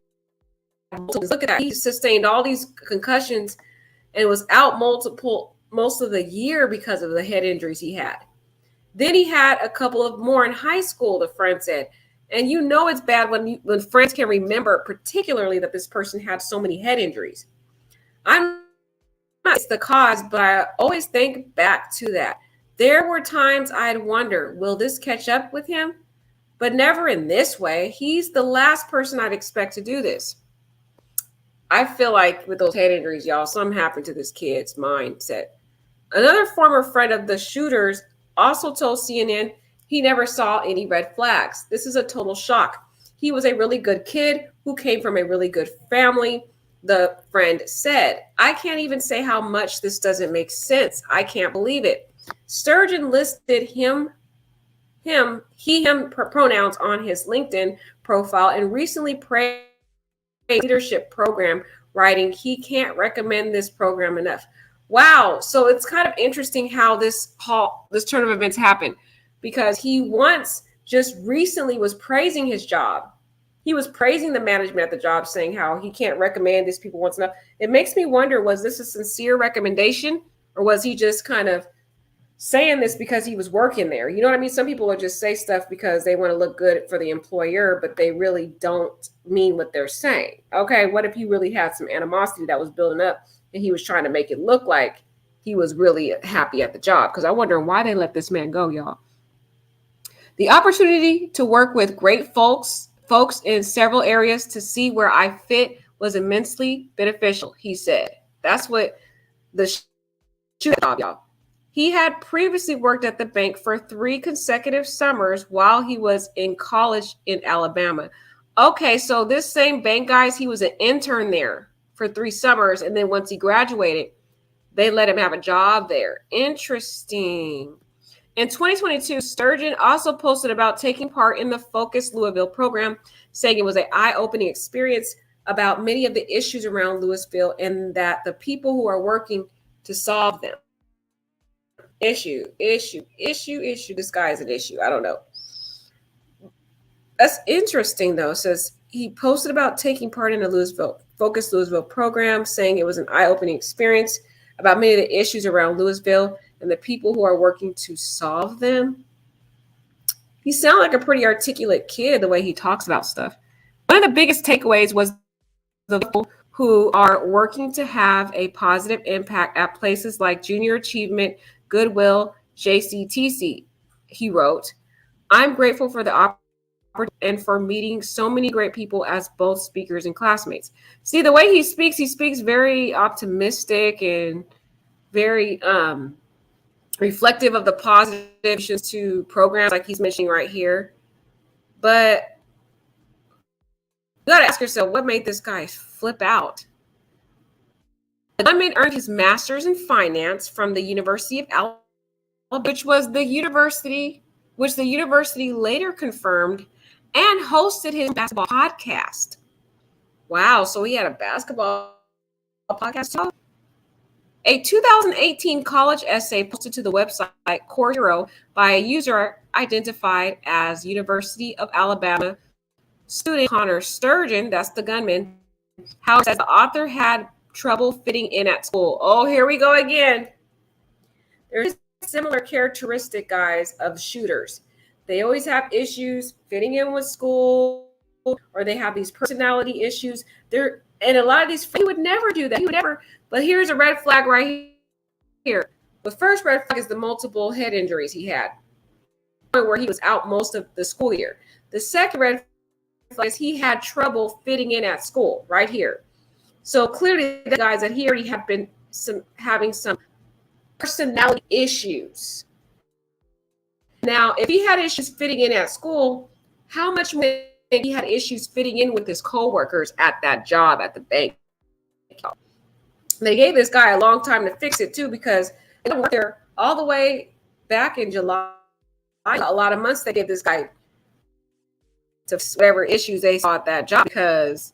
look at that, he sustained all these concussions and was out most of the year because of the head injuries he had. Then he had a couple of more in high school, the friend said. And it's bad when friends can remember particularly that this person had so many head injuries. I'm not it's the cause, but I always think back to that. There were times I'd wonder, will this catch up with him? But never in this way. He's the last person I'd expect to do this. I feel like with those head injuries, y'all, something happened to this kid's mindset. Another former friend of the shooters also told CNN he never saw any red flags. This is a total shock. He was a really good kid who came from a really good family, the friend said. I can't even say how much this doesn't make sense. I can't believe it. Sturgeon listed him pronouns on his LinkedIn profile and recently praised a leadership program, writing, he can't recommend this program enough. Wow. So it's kind of interesting how this turn of events happened, because he once just recently was praising his job. He was praising the management at the job, saying how he can't recommend these people once enough. It makes me wonder, was this a sincere recommendation, or was he just kind of saying this because he was working there? You know what I mean? Some people will just say stuff because they want to look good for the employer, but they really don't mean what they're saying. Okay, what if he really had some animosity that was building up and he was trying to make it look like he was really happy at the job? Because I wonder why they let this man go, y'all. The opportunity to work with great folks in several areas to see where I fit was immensely beneficial, he said. That's what the job, y'all. He had previously worked at the bank for 3 consecutive summers while he was in college in Alabama. Okay, so this same bank, guys, he was an intern there for 3 summers, and then once he graduated, they let him have a job there. Interesting. In 2022, Sturgeon also posted about taking part in the Focus Louisville program, saying it was an eye-opening experience about many of the issues around Louisville and that the people who are working to solve them. Issue. This guy is an issue. I don't know. That's interesting, though. It says he posted about taking part in the Focus Louisville program, saying it was an eye-opening experience about many of the issues around Louisville and the people who are working to solve them. He sounds like a pretty articulate kid the way he talks about stuff. One of the biggest takeaways was the people who are working to have a positive impact at places like Junior Achievement, Goodwill, JCTC. He wrote, I'm grateful for the opportunity and for meeting so many great people as both speakers and classmates. See, the way he speaks very optimistic and very reflective of the positive to programs like he's mentioning right here. But you got to ask yourself, what made this guy flip out? gunman earned his master's in finance from the University of Alabama, which the university later confirmed and hosted his basketball podcast. Wow, so he had a basketball podcast too? A 2018 college essay posted to the website Core Hero by a user identified as University of Alabama student Connor Sturgeon, that's the gunman, how says the author had trouble fitting in at school. Oh, here we go again. There's a similar characteristic, guys, of shooters. They always have issues fitting in with school, or they have these personality issues. And a lot of these, he would never do that. He would never. But here's a red flag right here. The first red flag is the multiple head injuries he had, where he was out most of the school year. The second red flag is he had trouble fitting in at school, right here. So clearly, the guys that he already have been having some personality issues. Now, if he had issues fitting in at school, how much more he had issues fitting in with his coworkers at that job at the bank? They gave this guy a long time to fix it too, because they worked there all the way back in July. A lot of months they gave this guy to whatever issues they saw at that job, because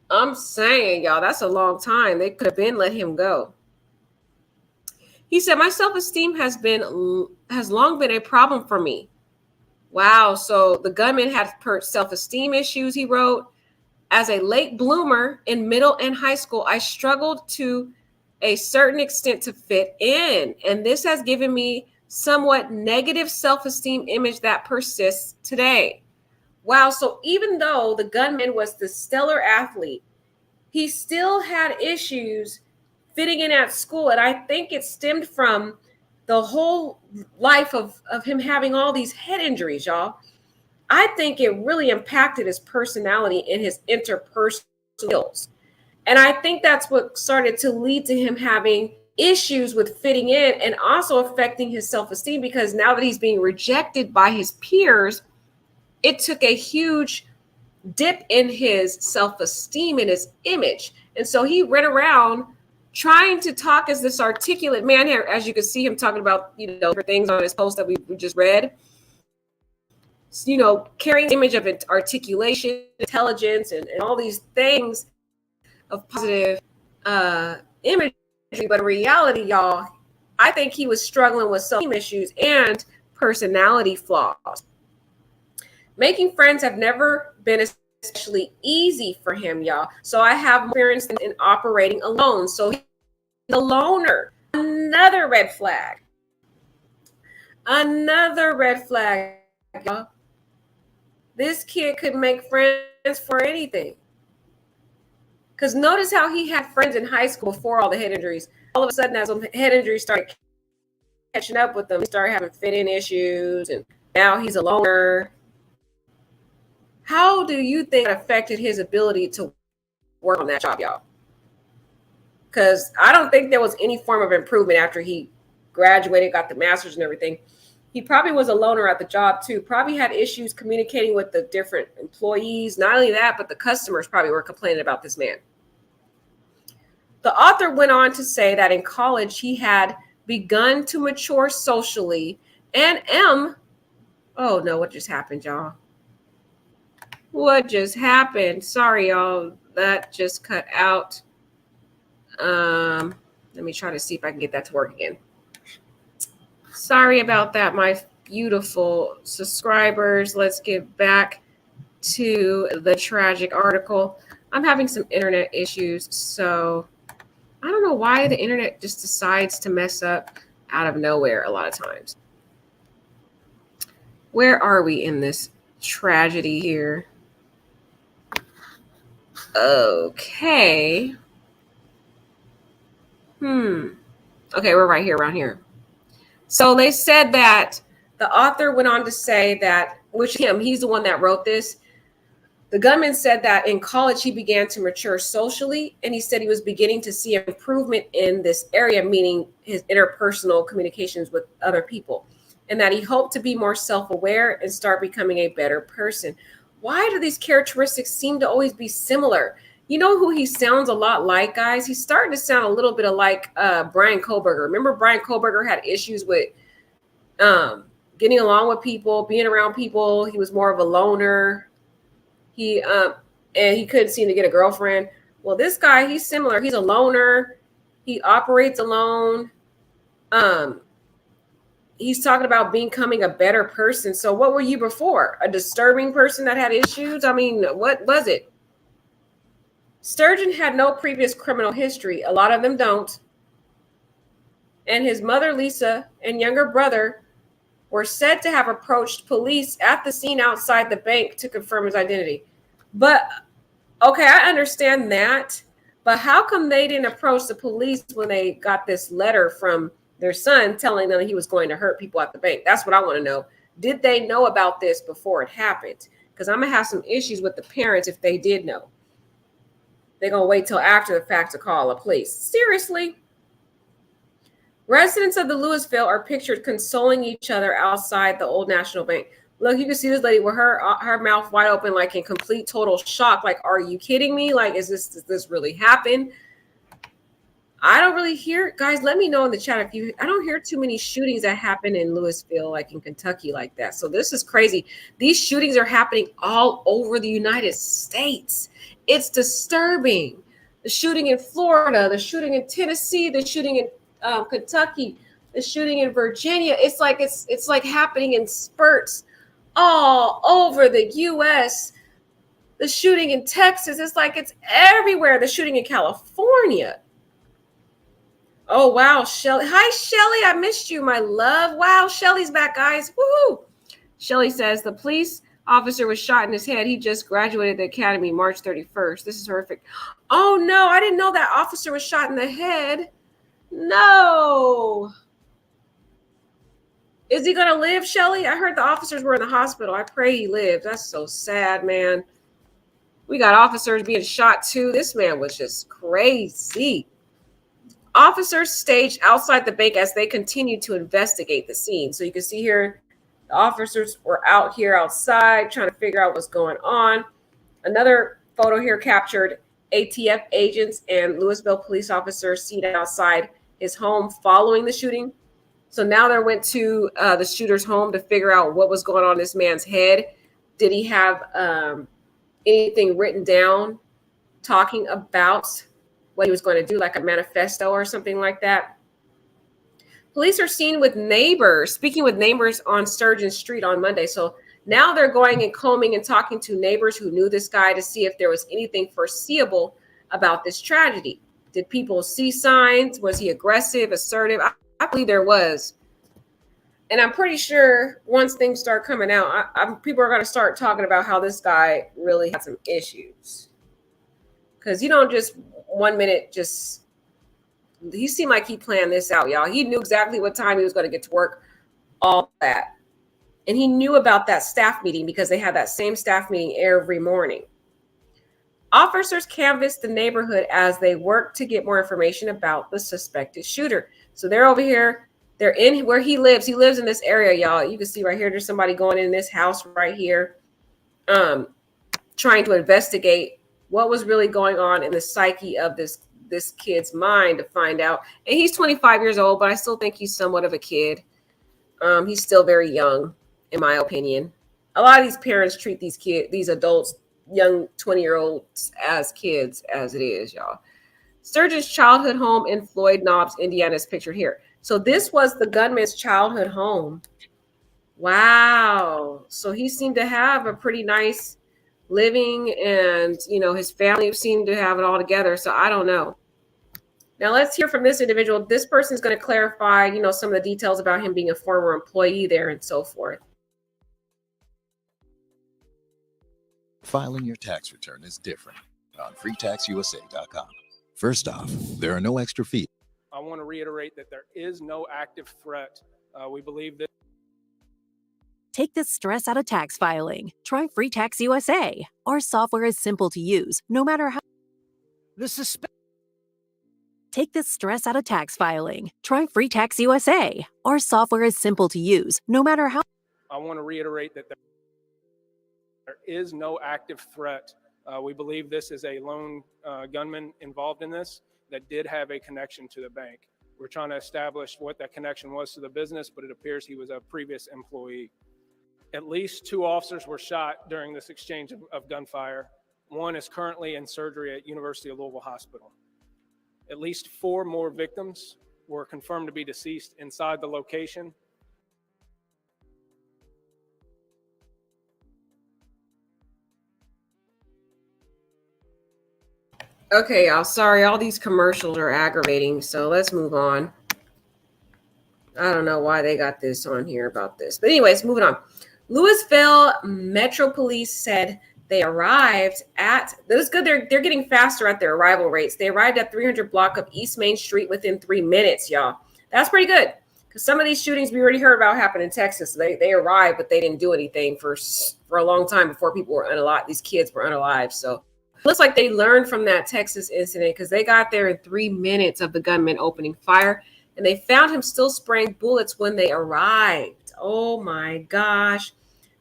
I'm saying, y'all, that's a long time. They could have been let him go. He said, my self-esteem has long been a problem for me. Wow. So the gunman had self-esteem issues, he wrote. As a late bloomer in middle and high school, I struggled to a certain extent to fit in. And this has given me somewhat negative self-esteem image that persists today. Wow. So even though the gunman was the stellar athlete, he still had issues fitting in at school. And I think it stemmed from the whole life of him having all these head injuries, y'all. I think it really impacted his personality and his interpersonal skills. And I think that's what started to lead to him having issues with fitting in, and also affecting his self-esteem, because now that he's being rejected by his peers, it took a huge dip in his self-esteem and his image. And so he ran around trying to talk as this articulate man here, as you can see him talking about, things on his post that we just read. Carrying the image of articulation, intelligence, and all these things of positive imagery. But in reality, y'all, I think he was struggling with self-esteem issues and personality flaws. Making friends have never been especially easy for him, y'all. So I have experience in operating alone. So he's a loner. Another red flag. Another red flag, y'all. This kid could make friends for anything. Because notice how he had friends in high school before all the head injuries. All of a sudden, as some head injuries started catching up with them, he started having fit-in issues, and now he's a loner. How do you think it affected his ability to work on that job, y'all? Because I don't think there was any form of improvement after he graduated, got the master's and everything. He probably was a loner at the job too. Probably had issues communicating with the different employees. Not only that, but the customers probably were complaining about this man. The author went on to say that in college, he had begun to mature socially and oh no, what just happened, y'all? What just happened? Sorry, y'all, that just cut out. Let me try to see if I can get that to work again. Sorry about that, my beautiful subscribers. Let's get back to the tragic article. I'm having some internet issues, so I don't know why the internet just decides to mess up out of nowhere a lot of times. Where are we in this tragedy here? Okay. Okay, we're right here, around here. So they said that the author went on to say that, he's the one that wrote this. The gunman said that in college, he began to mature socially, and he said he was beginning to see improvement in this area, meaning his interpersonal communications with other people, and that he hoped to be more self-aware and start becoming a better person. Why do these characteristics seem to always be similar? You know who he sounds a lot like, guys? He's starting to sound a little bit like Brian Koberger. Remember Brian Koberger had issues with getting along with people, being around people. He was more of a loner. And he couldn't seem to get a girlfriend. Well, this guy, he's similar. He's a loner. He operates alone. He's talking about becoming a better person. So what were you before? A disturbing person that had issues? I mean, what was it? Sturgeon had no previous criminal history. A lot of them don't. And his mother, Lisa, and younger brother were said to have approached police at the scene outside the bank to confirm his identity. But, okay, I understand that. But how come they didn't approach the police when they got this letter from their son telling them he was going to hurt people at the bank? That's what I want to know. Did they know about this before it happened? Because I'm going to have some issues with the parents if they did know. They're going to wait till after the fact to call the police. Seriously? Residents of the Louisville are pictured consoling each other outside the Old National Bank. Look, you can see this lady with her mouth wide open, like in complete total shock. Like, are you kidding me? Like, does this really happen? I don't really hear, guys, let me know in the chat I don't hear too many shootings that happen in Louisville, like in Kentucky, like that. So this is crazy. These shootings are happening all over the United States. It's disturbing. The shooting in Florida, the shooting in Tennessee, the shooting in Kentucky, the shooting in Virginia. It's like happening in spurts all over the U.S. The shooting in Texas, it's like it's everywhere. The shooting in California. Oh, wow, Shelly. Hi, Shelly. I missed you, my love. Wow, Shelly's back, guys. Woohoo. Shelly says the police officer was shot in his head. He just graduated the academy March 31st. This is horrific. Oh, no, I didn't know that officer was shot in the head. No. Is he going to live, Shelly? I heard the officers were in the hospital. I pray he lives. That's so sad, man. We got officers being shot, too. This man was just crazy. Officers staged outside the bank as they continued to investigate the scene. So you can see here, the officers were out here outside trying to figure out what's going on. Another photo here captured ATF agents and Louisville police officers seen outside his home following the shooting. So now they went to the shooter's home to figure out what was going on in this man's head. Did he have anything written down talking about what he was going to do, like a manifesto or something like that? Police are seen with neighbors, speaking with neighbors on Sturgeon Street on Monday. So now they're going and combing and talking to neighbors who knew this guy to see if there was anything foreseeable about this tragedy. Did people see signs? Was he aggressive, assertive? I believe there was. And I'm pretty sure once things start coming out, people are going to start talking about how this guy really had some issues. Because you don't just 1 minute he seemed like he planned this out, y'all. He knew exactly what time he was going to get to work, all that. And he knew about that staff meeting because they had that same staff meeting every morning. Officers canvassed the neighborhood as they worked to get more information about the suspected shooter. So they're over here. They're in where he lives. He lives in this area, y'all. You can see right here, there's somebody going in this house right here, trying to investigate what was really going on in the psyche of this kid's mind to find out. And he's 25 years old, but I still think he's somewhat of a kid. He's still very young, in my opinion. A lot of these parents treat these adults, young 20-year-olds, as kids as it is, y'all. Sturgeon's childhood home in Floyd Knobs, Indiana is pictured here. So this was the gunman's childhood home. Wow. So he seemed to have a pretty nice living, and his family seemed to have it all together. So I don't know. Now let's hear from this individual. This person is going to clarify, some of the details about him being a former employee there and so forth. Filing your tax return is different on freetaxusa.com. First off, there are no extra fees. I want to reiterate that there is no active threat. We believe that. Take the stress out of tax filing. Try Free Tax USA. Our software is simple to use, no matter how. Take the stress out of tax filing. Try Free Tax USA. Our software is simple to use, no matter how. I want to reiterate that there is no active threat. We believe this is a lone gunman involved in this that did have a connection to the bank. We're trying to establish what that connection was to the business, but it appears he was a previous employee. At least 2 officers were shot during this exchange of gunfire. One is currently in surgery at University of Louisville Hospital. At least 4 more victims were confirmed to be deceased inside the location. Okay, y'all. Sorry, all these commercials are aggravating. So let's move on. I don't know why they got this on here about this. But anyways, moving on. Louisville Metro Police said they arrived at, that was good. They're getting faster at their arrival rates. They arrived at 300 block of East Main Street within 3 minutes, y'all. That's pretty good. Because some of these shootings we already heard about happened in Texas. They arrived, but they didn't do anything for a long time before people were unalive. These kids were unalive. So it looks like they learned from that Texas incident because they got there in 3 minutes of the gunman opening fire. And they found him still spraying bullets when they arrived. Oh my gosh.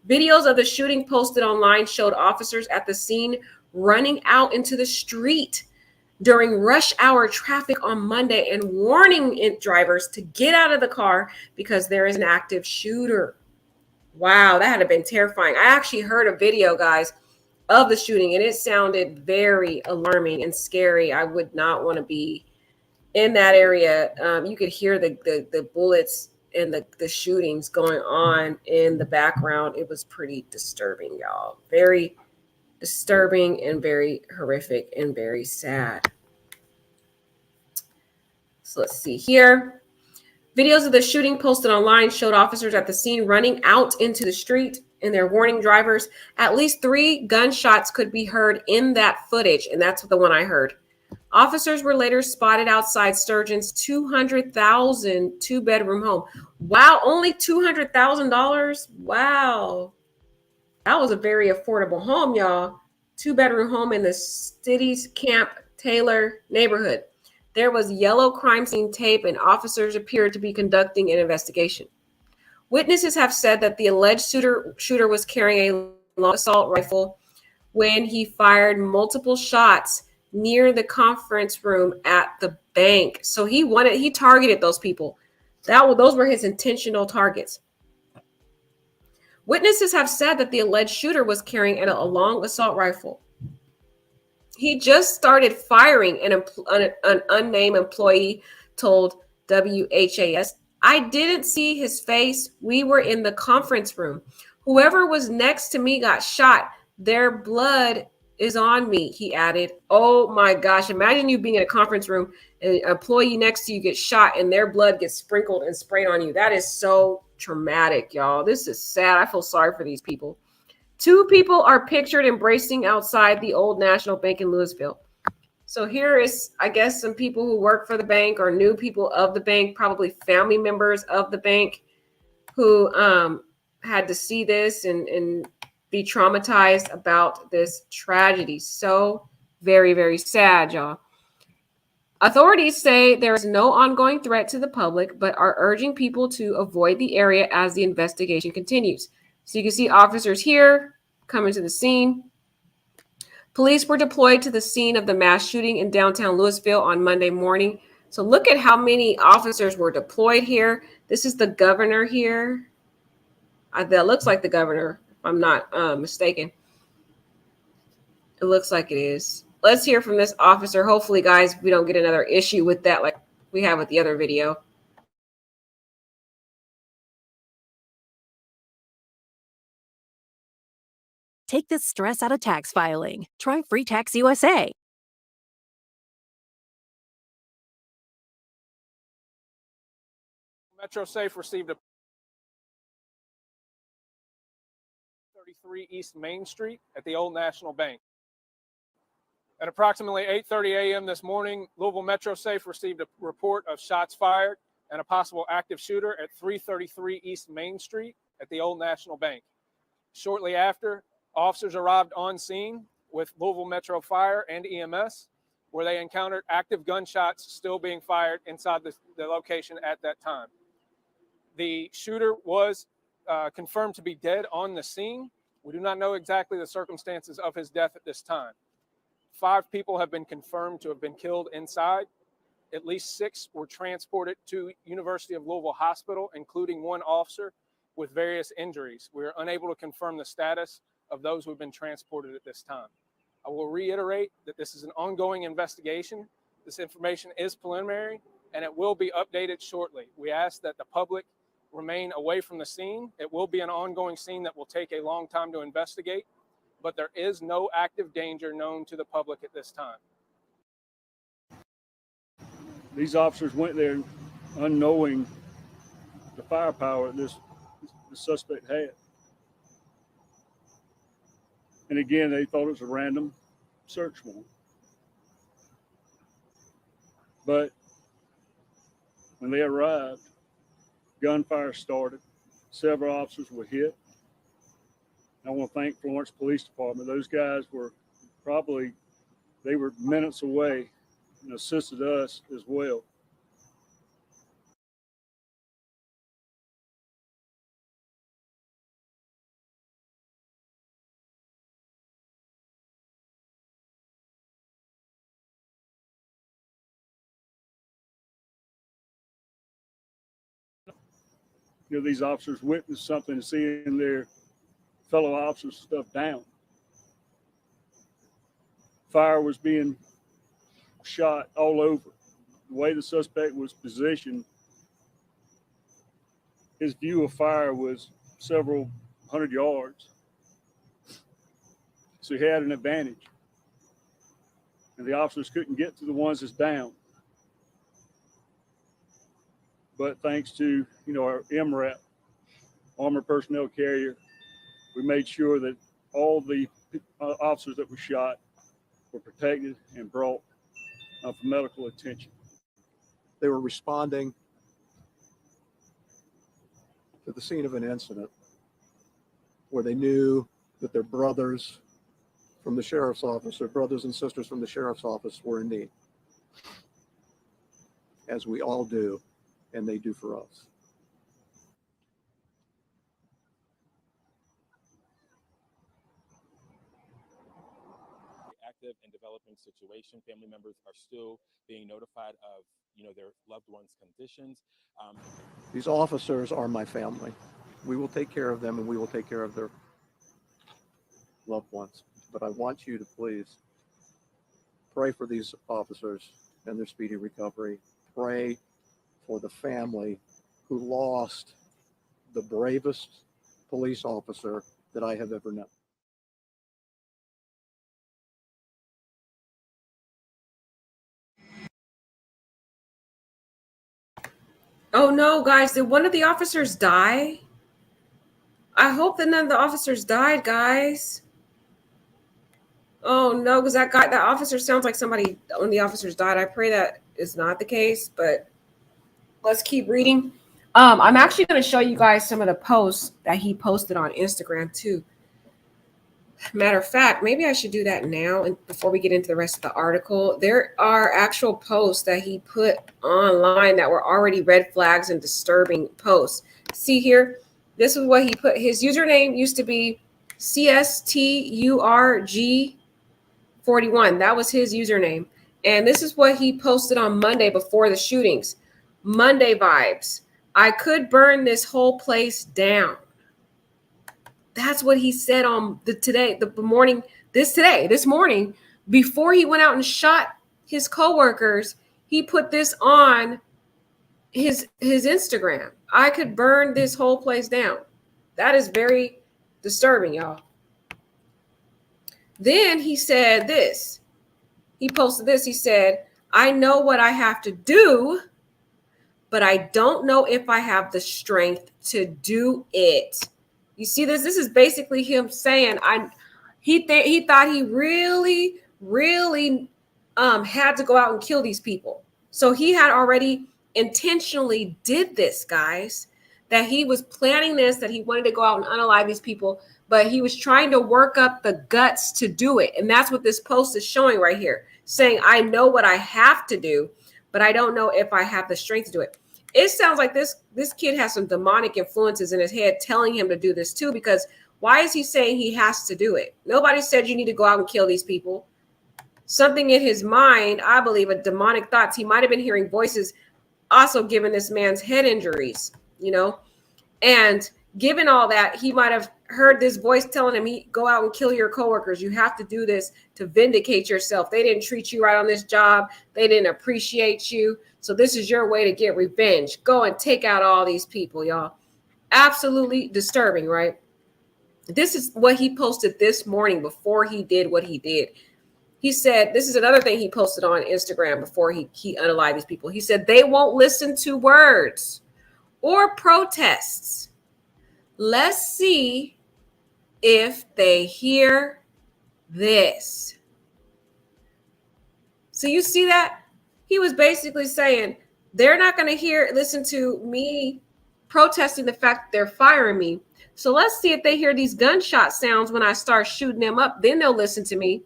Videos of the shooting posted online showed officers at the scene running out into the street during rush hour traffic on Monday and warning drivers to get out of the car because there is an active shooter. Wow, that had to have been terrifying. I actually heard a video, guys, of the shooting, and it sounded very alarming and scary. I would not want to be in that area. You could hear the bullets and the shootings going on in the background. It was pretty disturbing, y'all. Very disturbing and very horrific and very sad. So let's see here. Videos of the shooting posted online showed officers at the scene running out into the street, and they're warning drivers. At least 3 gunshots could be heard in that footage, and that's the one I heard. Officers were later spotted outside Sturgeon's $200,000 2-bedroom home. Wow, only $200,000? Wow. That was a very affordable home, y'all. 2-bedroom home in the city's Camp Taylor neighborhood. There was yellow crime scene tape, and officers appeared to be conducting an investigation. Witnesses have said that the alleged shooter was carrying a long assault rifle when he fired multiple shots near the conference room at the bank. So he targeted those people. Those were his intentional targets. Witnesses have said that the alleged shooter was carrying a long assault rifle. He just started firing, an unnamed employee told WHAS. I didn't see his face. We were in the conference room. Whoever was next to me got shot. Their blood is on me, he added. Oh my gosh. Imagine you being in a conference room and an employee next to you gets shot and their blood gets sprinkled and sprayed on you. That is so traumatic, y'all. This is sad. I feel sorry for these people. 2 people are pictured embracing outside the Old National Bank in Louisville. So here is, I guess, some people who work for the bank or knew people of the bank, probably family members of the bank who had to see this and be traumatized about this tragedy. So very, very sad, y'all. Authorities say there is no ongoing threat to the public, but are urging people to avoid the area as the investigation continues. So you can see officers here coming to the scene. Police were deployed to the scene of the mass shooting in downtown Louisville on Monday morning. So look at how many officers were deployed here. This is the governor here. That looks like the governor, if I'm not mistaken. It looks like it is. Let's hear from this officer. Hopefully, guys, we don't get another issue with that like we have with the other video. Take the stress out of tax filing. Try Free Tax USA. Metro Safe received a 33 East Main Street at the Old National Bank. At approximately 8:30 a.m. this morning, Louisville Metro Safe received a report of shots fired and a possible active shooter at 333 East Main Street at the Old National Bank. Shortly after, officers arrived on scene with Louisville Metro Fire and EMS, where they encountered active gunshots still being fired inside the location at that time. The shooter was confirmed to be dead on the scene, We do not know exactly the circumstances of his death at this time. 5 people have been confirmed to have been killed inside. At least 6 were transported to University of Louisville Hospital, including 1 officer with various injuries. We are unable to confirm the status of those who have been transported at this time. I will reiterate that this is an ongoing investigation. This information is preliminary, and it will be updated shortly. We ask that the public remain away from the scene. It will be an ongoing scene that will take a long time to investigate, but there is no active danger known to the public at this time. These officers went there unknowing the firepower the suspect had. And again, they thought it was a random search warrant. But when they arrived, gunfire started. Several officers were hit. I want to thank Florence Police Department. Those guys were they were minutes away and assisted us as well. These officers witnessed something, seeing their fellow officers stuff down. Fire was being shot all over. The way the suspect was positioned, his view of fire was several hundred yards. So he had an advantage. And the officers couldn't get to the ones that's down. But thanks to, our MRAP, Armored Personnel Carrier, we made sure that all the officers that were shot were protected and brought for medical attention. They were responding to the scene of an incident where they knew that their brothers from the sheriff's office, their brothers and sisters from the sheriff's office were in need, as we all do, and they do for us. Active and developing situation. Family members are still being notified of, their loved ones' conditions. These officers are my family. We will take care of them, and we will take care of their loved ones. But I want you to please pray for these officers and their speedy recovery. Pray for the family who lost the bravest police officer that I have ever known. Oh no, guys, did one of the officers die? I hope that none of the officers died, guys. Oh no, because that officer sounds like somebody, one of the officers died. I pray that is not the case, but let's keep reading. I'm actually going to show you guys some of the posts that he posted on Instagram too. Matter of fact, maybe I should do that now and before we get into the rest of the article. There are actual posts that he put online that were already red flags and disturbing posts. See here, this is what he put. His username used to be CSTURG41. That was his username. And this is what he posted on Monday before the shootings. Monday vibes. I could burn this whole place down. That's what he said on this morning, before he went out and shot his coworkers. He put this on his Instagram. I could burn this whole place down. That is very disturbing, y'all. Then he said this. He posted this. He said, I know what I have to do, but I don't know if I have the strength to do it. You see this? This is basically him saying he thought he really had to go out and kill these people. So he had already intentionally did this, guys, that he was planning this, that he wanted to go out and unalive these people, but he was trying to work up the guts to do it. And that's what this post is showing right here, saying, I know what I have to do, but I don't know if I have the strength to do it. It sounds like this kid has some demonic influences in his head telling him to do this too, because Why is he saying he has to do it? Nobody said you need to go out and kill these people. Something in his mind, I believe, a demonic thoughts. He might have been hearing voices also giving this man's head injuries, you know? And given all that, he might have heard this voice telling him, go out and kill your coworkers. You have to do this to vindicate yourself. They didn't treat you right on this job. They didn't appreciate you. So this is your way to get revenge. Go and take out all these people, y'all. Absolutely disturbing, right? This is what he posted this morning before he did what he did. He said, this is another thing he posted on Instagram before he unalived these people. He said, they won't listen to words or protests. Let's see if they hear this. So you see that? He was basically saying, they're not going to listen to me protesting the fact that they're firing me. So let's see if they hear these gunshot sounds when I start shooting them up. Then they'll listen to me.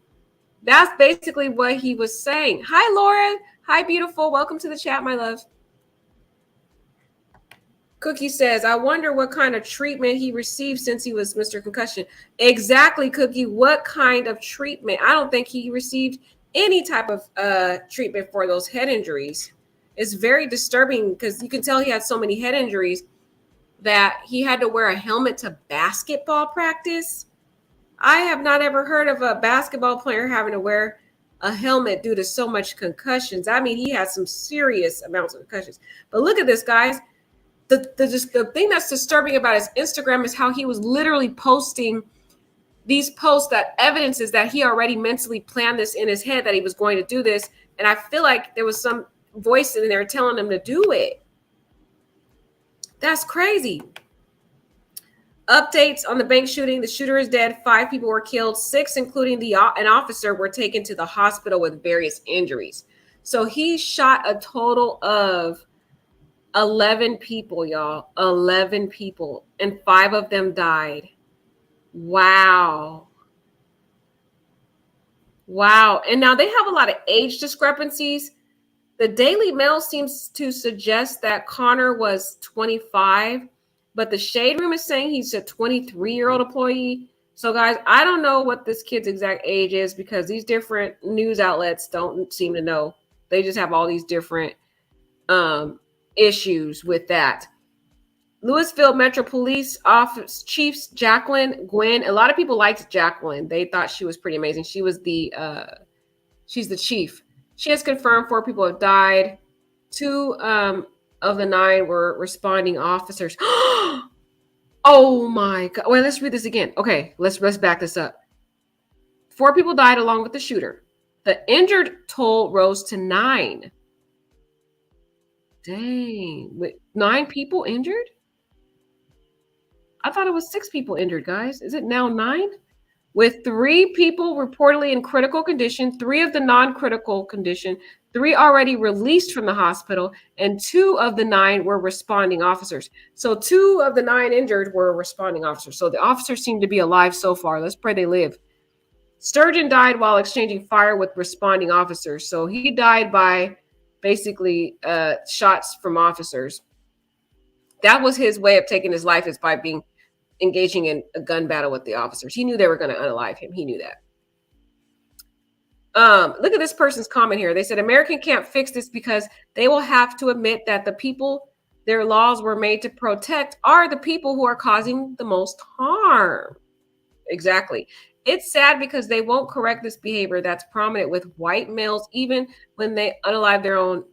That's basically what he was saying. Hi, Laura. Hi, beautiful. Welcome to the chat, my love. Cookie says, I wonder what kind of treatment he received since he was Mr. Concussion. Exactly, Cookie. What kind of treatment? I don't think he received any type of treatment for those head injuries. It's very disturbing because you can tell he had so many head injuries that he had to wear a helmet to basketball practice. I have not ever heard of a basketball player having to wear a helmet due to so much concussions. I mean, he had some serious amounts of concussions. But look at this, guys. The thing that's disturbing about his Instagram is how he was literally posting these posts that evidences that he already mentally planned this in his head that he was going to do this. And I feel like there was some voice in there telling him to do it. That's crazy. Updates on the bank shooting. The shooter is dead. 5 people were killed. 6, including an officer, were taken to the hospital with various injuries. So he shot a total of 11 people, y'all. 11 people. And 5 of them died. Wow. Wow. And now they have a lot of age discrepancies. The Daily Mail seems to suggest that Connor was 25, but the Shade Room is saying he's a 23-year-old employee. So, guys, I don't know what this kid's exact age is because these different news outlets don't seem to know. They just have all these different issues with that. Louisville Metro Police Office Chiefs Jacqueline Gwynn. A lot of people liked Jacqueline. They thought she was pretty amazing. She was she's the chief. She has confirmed 4 people have died. 2 of the 9 were responding officers. Oh my God. Wait, let's read this again. Okay, let's back this up. 4 people died along with the shooter. The injured toll rose to 9. Dang. Wait, 9 people injured? I thought it was 6 people injured, guys. Is it now 9? With 3 people reportedly in critical condition, 3 of the non-critical condition, 3 already released from the hospital, and 2 of the 9 were responding officers. So 2 of the 9 injured were responding officers. So the officers seem to be alive so far. Let's pray they live. Sturgeon died while exchanging fire with responding officers. So he died by basically shots from officers. That was his way of taking his life, is by engaging in a gun battle with the officers. He knew they were going to unalive him. He knew that. Look at this person's comment here. They said, American can't fix this because they will have to admit that the people their laws were made to protect are the people who are causing the most harm. Exactly. It's sad because they won't correct this behavior that's prominent with white males, even when they unalive their own.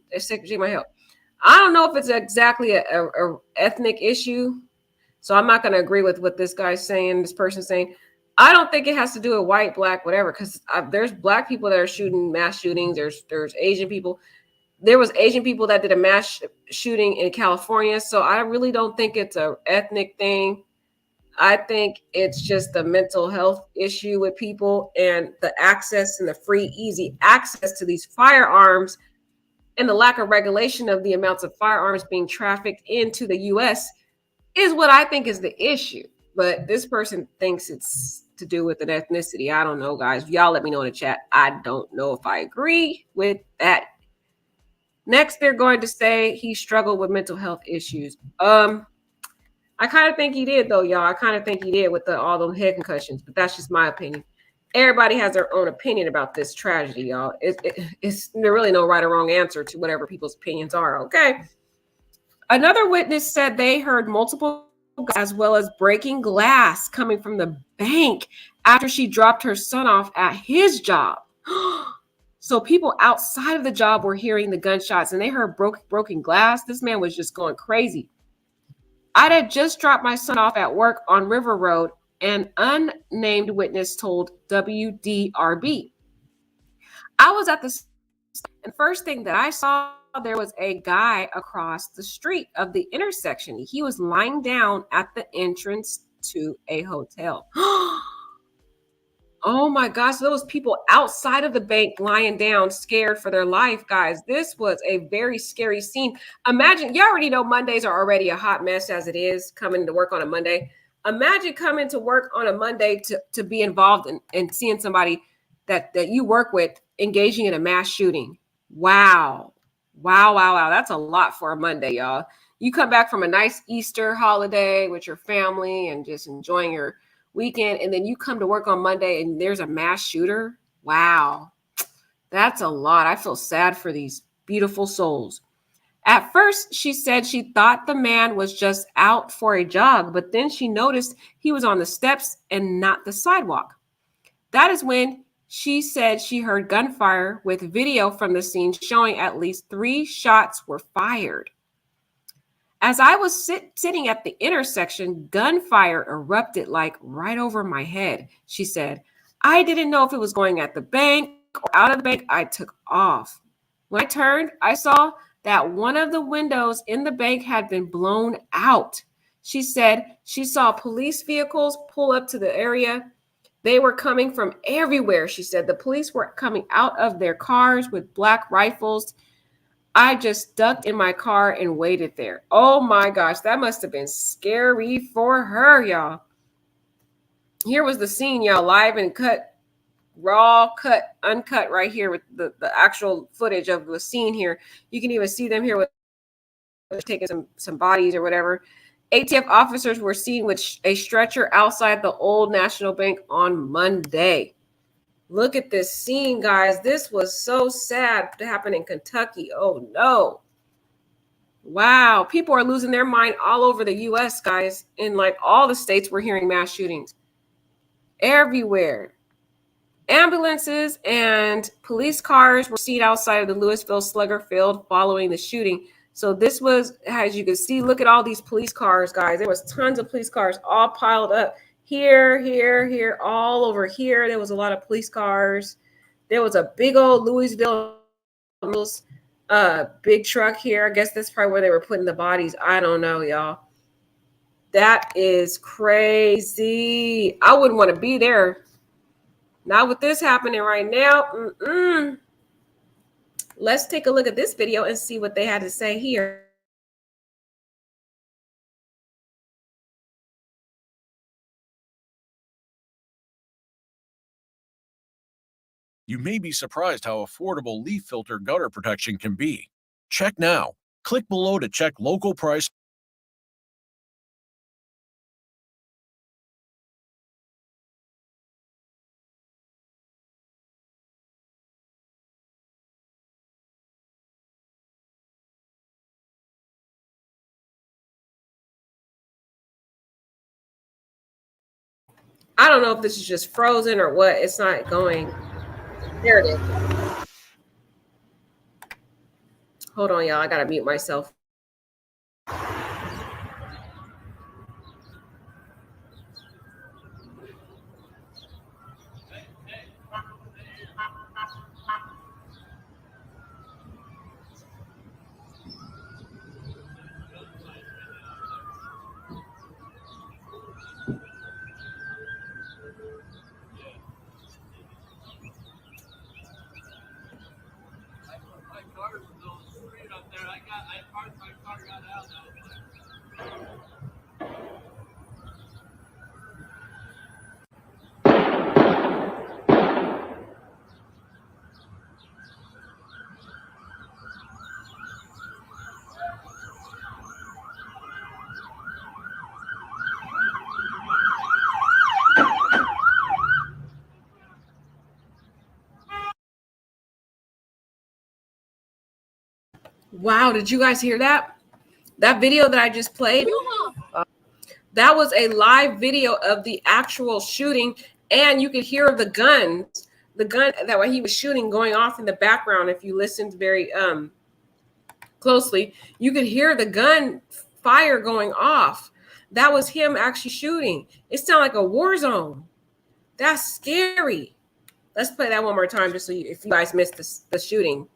My help. I don't know if it's exactly a ethnic issue. So I'm not going to agree with what this guy's saying, this person's saying. I don't think it has to do with white, black, whatever, because there's black people that are shooting mass shootings. There's Asian people. There was Asian people that did a mass shooting in California. So I really don't think it's an ethnic thing. I think it's just a mental health issue with people, and the access and the free, easy access to these firearms and the lack of regulation of the amounts of firearms being trafficked into the U.S. is what I think is the issue. But this person thinks it's to do with an ethnicity. I don't know, guys. Y'all let me know in the chat. I don't know if I agree with that. Next, they're going to say he struggled with mental health issues. I I kind of think he did, though, y'all. I kind of think he did with all those head concussions, but that's just my opinion. Everybody has their own opinion about this tragedy, y'all. It's there really no right or wrong answer to whatever people's opinions are, okay? Another witness said they heard multiple as well as breaking glass coming from the bank after she dropped her son off at his job. So people outside of the job were hearing the gunshots and they heard broken glass. This man was just going crazy. I had just dropped my son off at work on River Road, an unnamed witness told WDRB. I was at the and first thing that I saw, there was a guy across the street of the intersection. He was lying down at the entrance to a hotel. Oh my gosh, those people outside of the bank lying down, scared for their life, guys. This was a very scary scene. Imagine, you already know Mondays are already a hot mess as it is, coming to work on a Monday. Imagine coming to work on a Monday to be involved in seeing somebody that you work with engaging in a mass shooting. Wow. Wow, wow, wow. That's a lot for a Monday, y'all. You come back from a nice Easter holiday with your family and just enjoying your weekend, and then you come to work on Monday and there's a mass shooter. Wow. That's a lot. I feel sad for these beautiful souls. At first, she said she thought the man was just out for a jog, but then she noticed he was on the steps and not the sidewalk. That is when she said she heard gunfire with video from the scene showing at least 3 shots were fired. As I was sitting at the intersection, gunfire erupted like right over my head, she said. I didn't know if it was going at the bank or out of the bank. I took off. When I turned, I saw that one of the windows in the bank had been blown out. She said she saw police vehicles pull up to the area. They were coming from everywhere, she said. The police were coming out of their cars with black rifles. I just ducked in my car and waited there. Oh my gosh, that must have been scary for her, y'all. Here was the scene, y'all, live and cut, raw, cut, uncut right here with the actual footage of the scene here. You can even see them here with taking some bodies or whatever. ATF officers were seen with a stretcher outside the Old National Bank on Monday. Look at this scene, guys. This was so sad to happen in Kentucky. Oh, no. Wow. People are losing their mind all over the U.S., guys. In like all the states, we're hearing mass shootings. Everywhere. Ambulances and police cars were seen outside of the Louisville Slugger Field following the shooting. So this was, as you can see, look at all these police cars, guys. There was tons of police cars all piled up. Here, all over here. There was a lot of police cars. There was a big old Louisville big truck here. I guess that's probably where they were putting the bodies. I don't know, y'all. That is crazy. I wouldn't want to be there. Not with this happening right now. Let's take a look at this video and see what they had to say here. You may be surprised how affordable leaf filter gutter protection can be. Check now. Click below to check local price. I don't know if this is just frozen or what. It's not going. There it is. Hold on, y'all. I got to mute myself. Wow, did you guys hear that? That video that I just played? That was a live video of the actual shooting, and you could hear the gun that he was shooting going off in the background. If you listened very closely, you could hear the gun fire going off. That was him actually shooting. It sounded like a war zone. That's scary. Let's play that one more time, just so if you guys missed the shooting.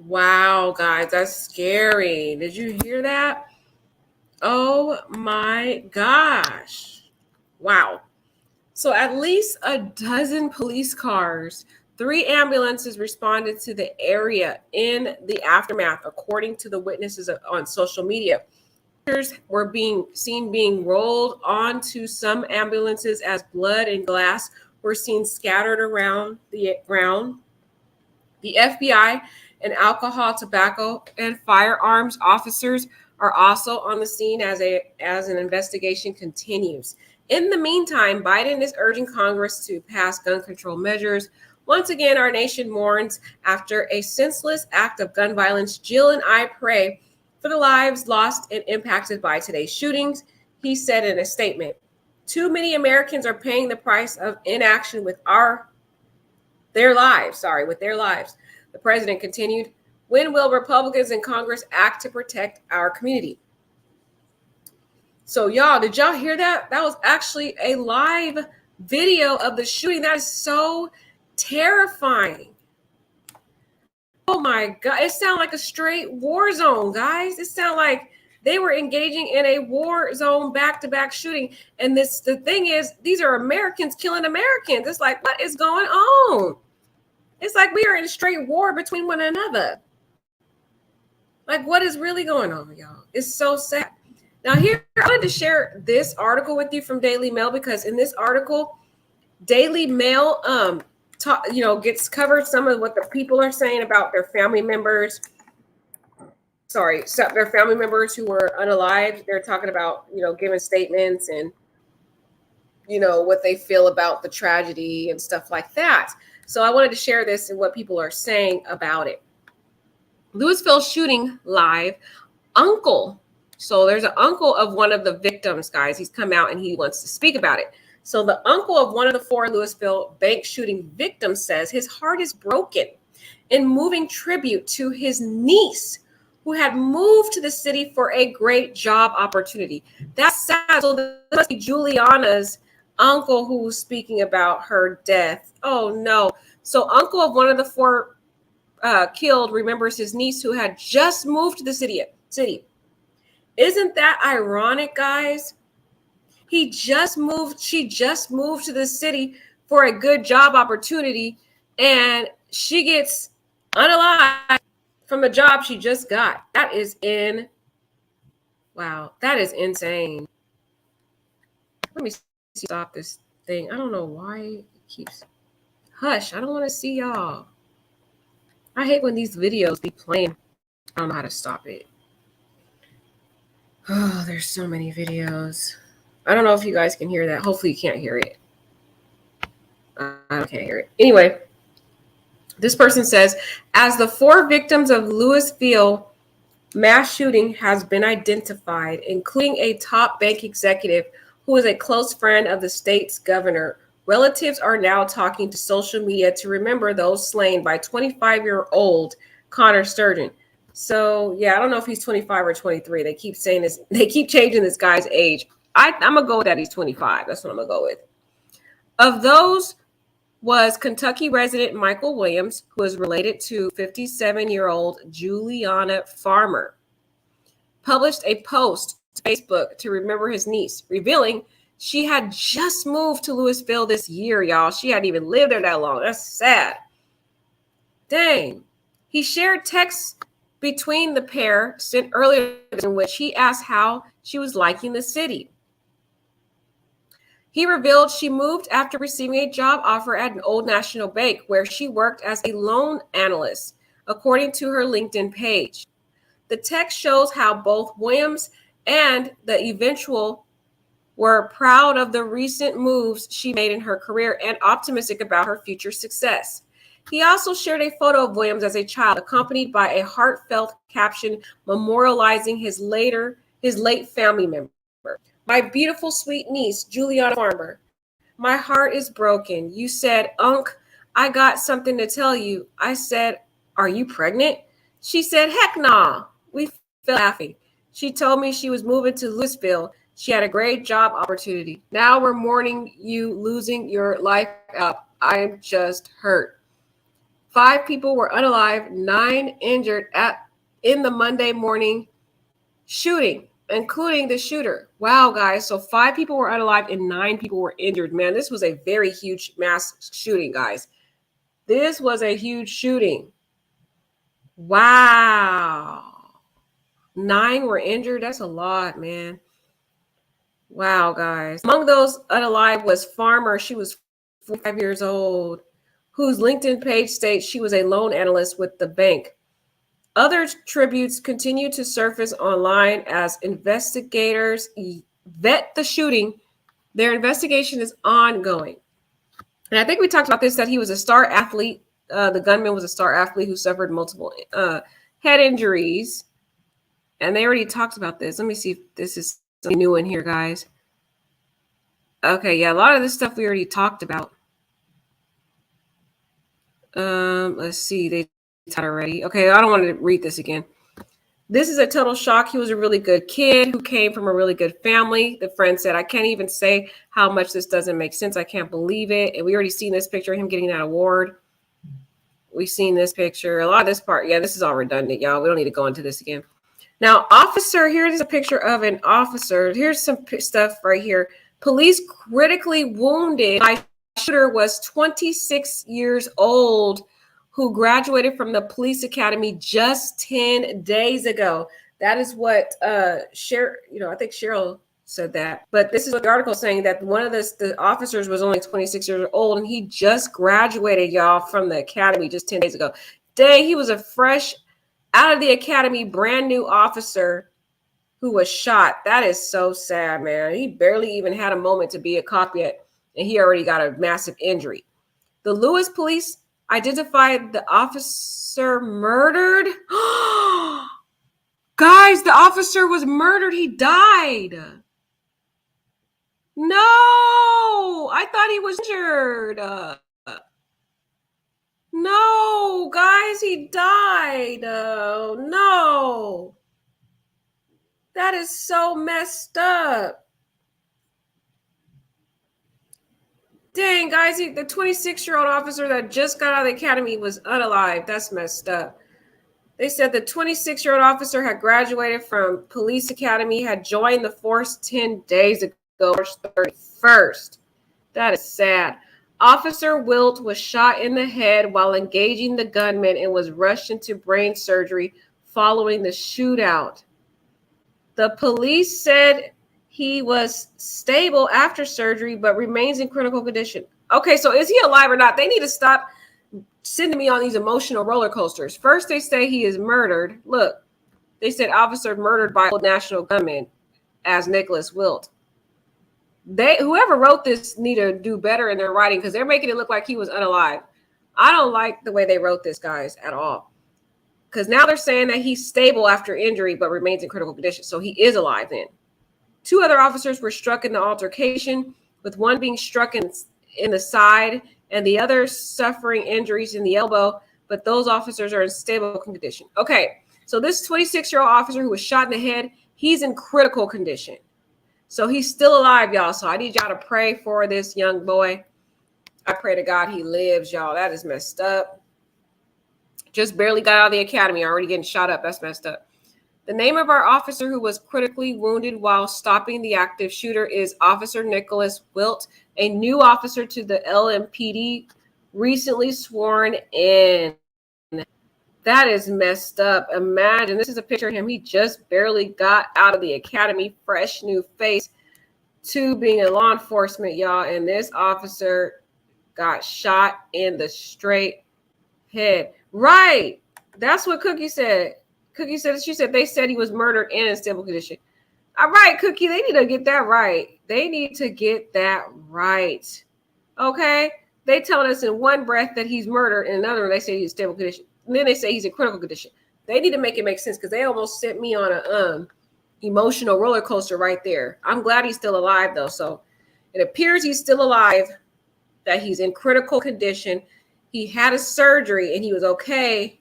Wow, guys, that's scary. Did you hear that? Oh my gosh. Wow. So at least a dozen police cars, 3 ambulances responded to the area in the aftermath, according to the witnesses on social media. Pictures were being seen being rolled onto some ambulances as blood and glass were seen scattered around the ground. The FBI and alcohol, tobacco, and firearms officers are also on the scene as an investigation continues. In the meantime, Biden is urging Congress to pass gun control measures. Once again, our nation mourns after a senseless act of gun violence. Jill and I pray for the lives lost and impacted by today's shootings, he said in a statement. Too many Americans are paying the price of inaction with their lives. The president continued, when will Republicans in Congress act to protect our community? So y'all, did y'all hear that? That was actually a live video of the shooting. That is so terrifying. Oh my God. It sounded like a straight war zone, guys. It sounded like they were engaging in a war zone back-to-back shooting. And the thing is, these are Americans killing Americans. It's like, what is going on? It's like we are in a straight war between one another. Like, what is really going on, y'all? It's so sad. Now, here, I wanted to share this article with you from Daily Mail, because in this article, Daily Mail gets covered some of what the people are saying about their family members. Their family members who were unalived. They're talking about, giving statements and, what they feel about the tragedy and stuff like that. So I wanted to share this and what people are saying about it. Louisville shooting live. Uncle. So there's an uncle of one of the victims, guys. He's come out and he wants to speak about it. So the uncle of one of the 4 Louisville bank shooting victims says his heart is broken in moving tribute to his niece who had moved to the city for a great job opportunity. That's sad. So this must be Juliana's uncle who's speaking about her death. Oh no. So uncle of one of the 4 killed remembers his niece who had just moved to the city. Isn't that ironic, guys? She just moved to the city for a good job opportunity, and she gets unalived from the job she just got. That is insane. Let me stop this thing. I don't know why it keeps hush. I don't want to see y'all. I hate when these videos be playing. I don't know how to stop it. Oh, there's so many videos. I don't know if you guys can hear that. Hopefully you can't hear it. I can't hear it. Anyway, this person says, as the 4 victims of Louisville mass shooting has been identified, including a top bank executive who is a close friend of the state's governor, Relatives are now talking to social media to remember those slain by 25-year-old Connor Sturgeon. So yeah, I don't know if he's 25 or 23. They keep saying this. They keep changing this guy's age. I'm gonna go with that. He's 25. That's what I'm gonna go with. Of those was Kentucky resident Michael Williams, who is related to 57-year-old Juliana Farmer, published a post to Facebook to remember his niece, revealing she had just moved to Louisville this year, y'all. She hadn't even lived there that long. That's sad. Dang. He shared texts between the pair sent earlier in which he asked how she was liking the city. He revealed she moved after receiving a job offer at an Old National Bank where she worked as a loan analyst, according to her LinkedIn page. The text shows how both Williams and the eventual were proud of the recent moves she made in her career and optimistic about her future success. He also shared a photo of Williams as a child, accompanied by a heartfelt caption memorializing his late family member. My beautiful, sweet niece, Juliana Farmer. My heart is broken. You said, Unc, I got something to tell you. I said, are you pregnant? She said, heck nah. We fell laughing. She told me she was moving to Louisville. She had a great job opportunity. Now we're mourning you losing your life out. I'm just hurt. 5 people were unalive, 9 injured in the Monday morning shooting, including the shooter. Wow, guys. So 5 people were unalive and 9 people were injured. Man, this was a very huge mass shooting, guys. This was a huge shooting. Wow. 9 were injured. That's a lot, man. Wow, guys. Among those unalive was Farmer. She was 45 years old, whose LinkedIn page states she was a loan analyst with the bank. Other tributes continue to surface online as investigators vet the shooting. Their investigation is ongoing. And I think we talked about this, that he was a star athlete. The gunman was a star athlete who suffered multiple head injuries. And they already talked about this. Let me see if this is something new in here, guys. Okay, yeah, a lot of this stuff we already talked about. Let's see, they talked already. Okay, I don't want to read this again. This is a total shock. He was a really good kid who came from a really good family. The friend said, I can't even say how much this doesn't make sense. I can't believe it. And we already seen this picture of him getting that award. We've seen this picture. A lot of this part, yeah, this is all redundant, y'all. We don't need to go into this again. Now, officer, here's a picture of an officer. Here's some stuff right here. Police critically wounded. My shooter was 26 years old, who graduated from the police academy just 10 days ago. That is what I think Cheryl said that. But this is what the article is saying, that one of the officers was only 26 years old, and he just graduated, y'all, from the academy just 10 days ago. Dang, he was a fresh out of the academy, brand new officer who was shot. That is so sad, man. He barely even had a moment to be a cop yet, and he already got a massive injury. The Lewis police identified the officer murdered. Guys, the officer was murdered. He died. No, I thought he was injured. No, guys, he died. Oh, no. That is so messed up. Dang, guys, the 26-year-old officer that just got out of the academy was unalive. That's messed up. They said the 26-year-old officer had graduated from police academy, had joined the force 10 days ago, March 31st. That is sad. Officer Wilt was shot in the head while engaging the gunman and was rushed into brain surgery following the shootout. The police said he was stable after surgery, but remains in critical condition. Okay, so is he alive or not? They need to stop sending me on these emotional roller coasters. First, they say he is murdered. Look, they said officer murdered by Old National gunman as Nicholas Wilt. Whoever wrote this need to do better in their writing, because they're making it look like he was unalive. I don't like the way they wrote this, guys, at all. Because now they're saying that he's stable after injury, but remains in critical condition. So he is alive then. 2 other officers were struck in the altercation, with one being struck in in the side and the other suffering injuries in the elbow, but those officers are in stable condition. Okay, so this 26-year-old officer who was shot in the head, he's in critical condition. So he's still alive, y'all. So I need y'all to pray for this young boy. I pray to God he lives, y'all. That is messed up. Just barely got out of the academy, already getting shot up. That's messed up. The name of our officer who was critically wounded while stopping the active shooter is Officer Nicholas Wilt, a new officer to the LMPD, recently sworn in. That is messed up. Imagine, this is a picture of him. He just barely got out of the academy, fresh new face to being in law enforcement, y'all. And this officer got shot in the straight head. Right. That's what Cookie said. Cookie said, she said they said he was murdered and in stable condition. All right, Cookie, they need to get that right. They need to get that right. Okay? They telling us in one breath that he's murdered, and another they say he's in stable condition. And then they say he's in critical condition. They need to make it make sense because they almost sent me on a emotional roller coaster right there. I'm glad he's still alive, though. So it appears he's still alive, that he's in critical condition. He had a surgery, and he was okay.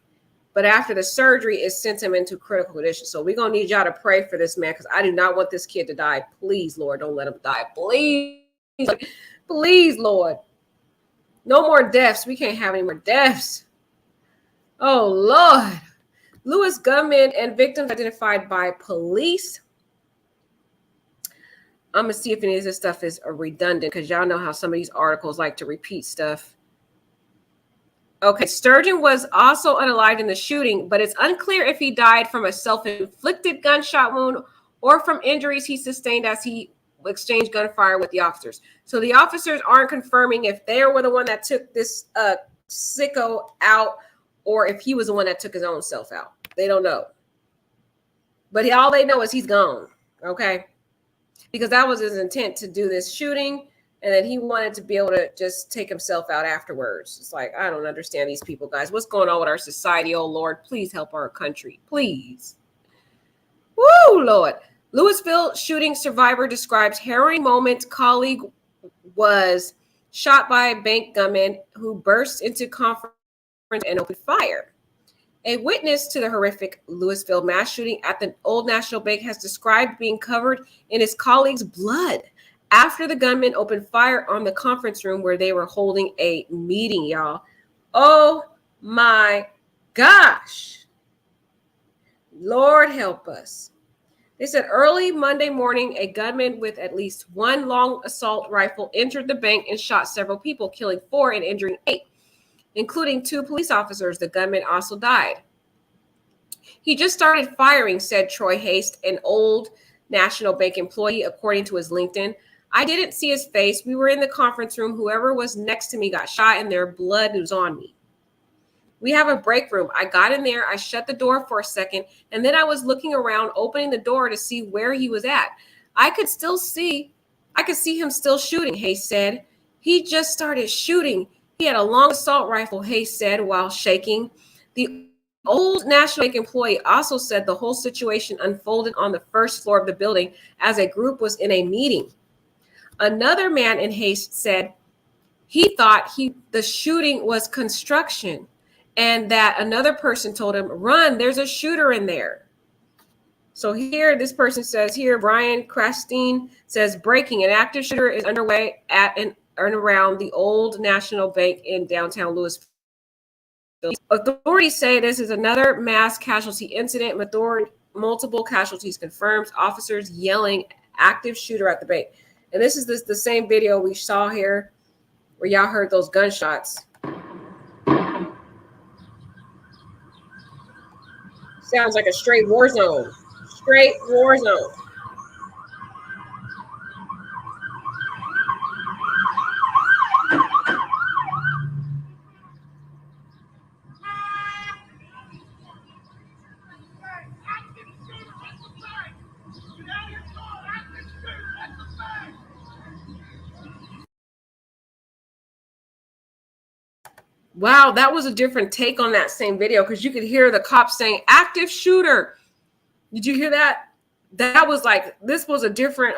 But after the surgery, it sent him into critical condition. So we're going to need y'all to pray for this man because I do not want this kid to die. Please, Lord, don't let him die. Please. Please, Lord. No more deaths. We can't have any more deaths. Oh, Lord. Lewis gunman and victims identified by police. I'm going to see if any of this stuff is redundant because y'all know how some of these articles like to repeat stuff. Okay, Sturgeon was also unalived in the shooting, but it's unclear if he died from a self-inflicted gunshot wound or from injuries he sustained as he exchanged gunfire with the officers. So the officers aren't confirming if they were the one that took this sicko out or if he was the one that took his own self out. They don't know. But all they know is he's gone, okay? Because that was his intent to do this shooting. And then he wanted to be able to just take himself out afterwards. It's like, I don't understand these people, guys. What's going on with our society? Oh, Lord, please help our country. Please. Woo, Lord. Louisville shooting survivor describes harrowing moment. Colleague was shot by a bank gunman who burst into conference and opened fire. A witness to the horrific Louisville mass shooting at the Old National Bank has described being covered in his colleague's blood after the gunman opened fire on the conference room where they were holding a meeting, y'all. Oh my gosh. Lord help us. They said early Monday morning, a gunman with at least one long assault rifle entered the bank and shot several people, killing 4 and injuring 8, including 2 police officers. The gunman also died. He just started firing, said Troy Haste, an Old National Bank employee, according to his LinkedIn. I didn't see his face. We were in the conference room. Whoever was next to me got shot and their blood was on me. We have a break room. I got in there. I shut the door for a second. And then I was looking around, opening the door to see where he was at. I could see him still shooting, Hayes said. He just started shooting. He had a long assault rifle, Hayes said while shaking. The Old National Bank employee also said the whole situation unfolded on the first floor of the building as a group was in a meeting. Another man in haste said he thought the shooting was construction and that another person told him, run, there's a shooter in there. So here, this person says here, Brian Krastine says breaking, an active shooter is underway at and around the Old National Bank in downtown Louisville. Authorities say this is another mass casualty incident. Multiple casualties confirmed. Officers yelling active shooter at the bank. And this is the same video we saw here where y'all heard those gunshots. Sounds like a straight war zone. Straight war zone. Wow, that was a different take on that same video because you could hear the cops saying active shooter. Did you hear that? That was like, this was a different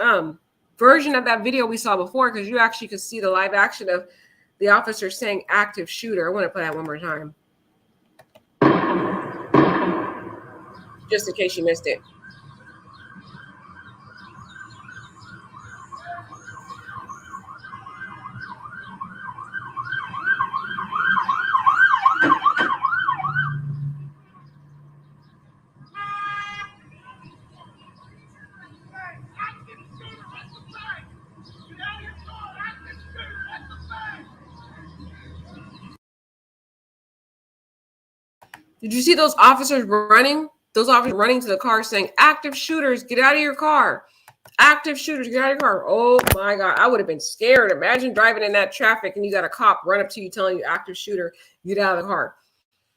version of that video we saw before, because you actually could see the live action of the officer saying active shooter. I want to play that one more time, just in case you missed it. Did you see those officers running? Those officers running to the car saying, active shooters, get out of your car. Active shooters, get out of your car. Oh my God, I would have been scared. Imagine driving in that traffic and you got a cop run up to you telling you, active shooter, get out of the car.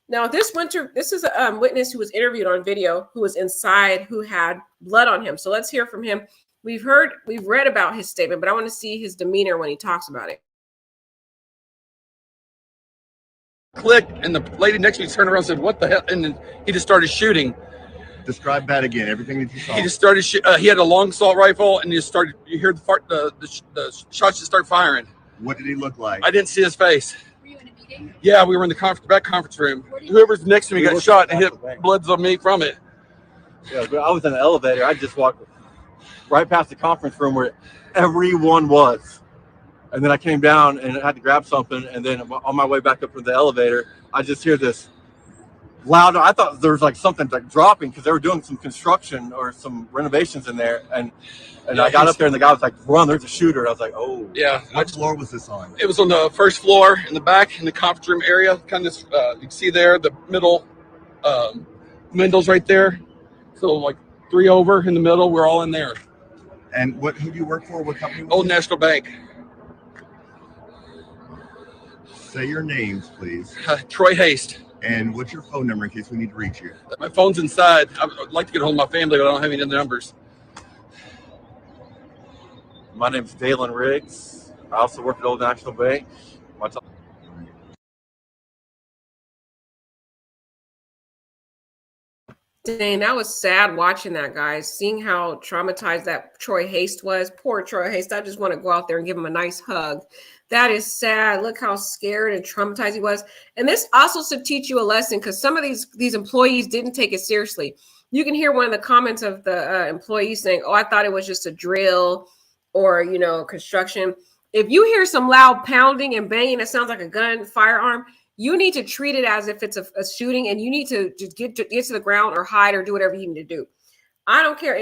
Now, this is a witness who was interviewed on video, who was inside, who had blood on him. So let's hear from him. We've read about his statement, but I want to see his demeanor when he talks about it. Click, and the lady next to me turned around and said, "What the hell?" And then he just started shooting. Describe that again. Everything that you saw. He just started. He had a long assault rifle, and he just started. You hear the shots just start firing. What did he look like? I didn't see his face. Were you in a meeting? Yeah, we were in the back conference room. Whoever's next to me got shot and hit bloods on me from it. Yeah, I was in the elevator. I just walked right past the conference room where everyone was. And then I came down and I had to grab something. And then on my way back up to the elevator, I just hear this loud. I thought there was like something like dropping because they were doing some construction or some renovations in there. And Yeah, I got up there and the guy was like, "Run, there's a shooter." I was like, "Oh." Yeah. What floor was this on? It was on the first floor in the back in the conference room area. Kind of, you can see there the middle windows right there. So like 3 over in the middle, we're all in there. And who do you work for? What company? Old National Bank. Say your names, please. Troy Haste. And what's your phone number in case we need to reach you? My phone's inside. I'd like to get a hold of my family, but I don't have any other numbers. My name's Dalen Riggs. I also work at Old National Bank. Dang, that was sad watching that, guys. Seeing how traumatized that Troy Haste was. Poor Troy Haste. I just want to go out there and give him a nice hug. That is sad. Look how scared and traumatized he was. And this also should teach you a lesson, because some of these employees didn't take it seriously. You can hear one of the comments of the employees saying, "Oh, I thought it was just a drill or, construction." If you hear some loud pounding and banging that sounds like a gun, firearm, you need to treat it as if it's a shooting, and you need to just get to the ground or hide or do whatever you need to do. I don't care.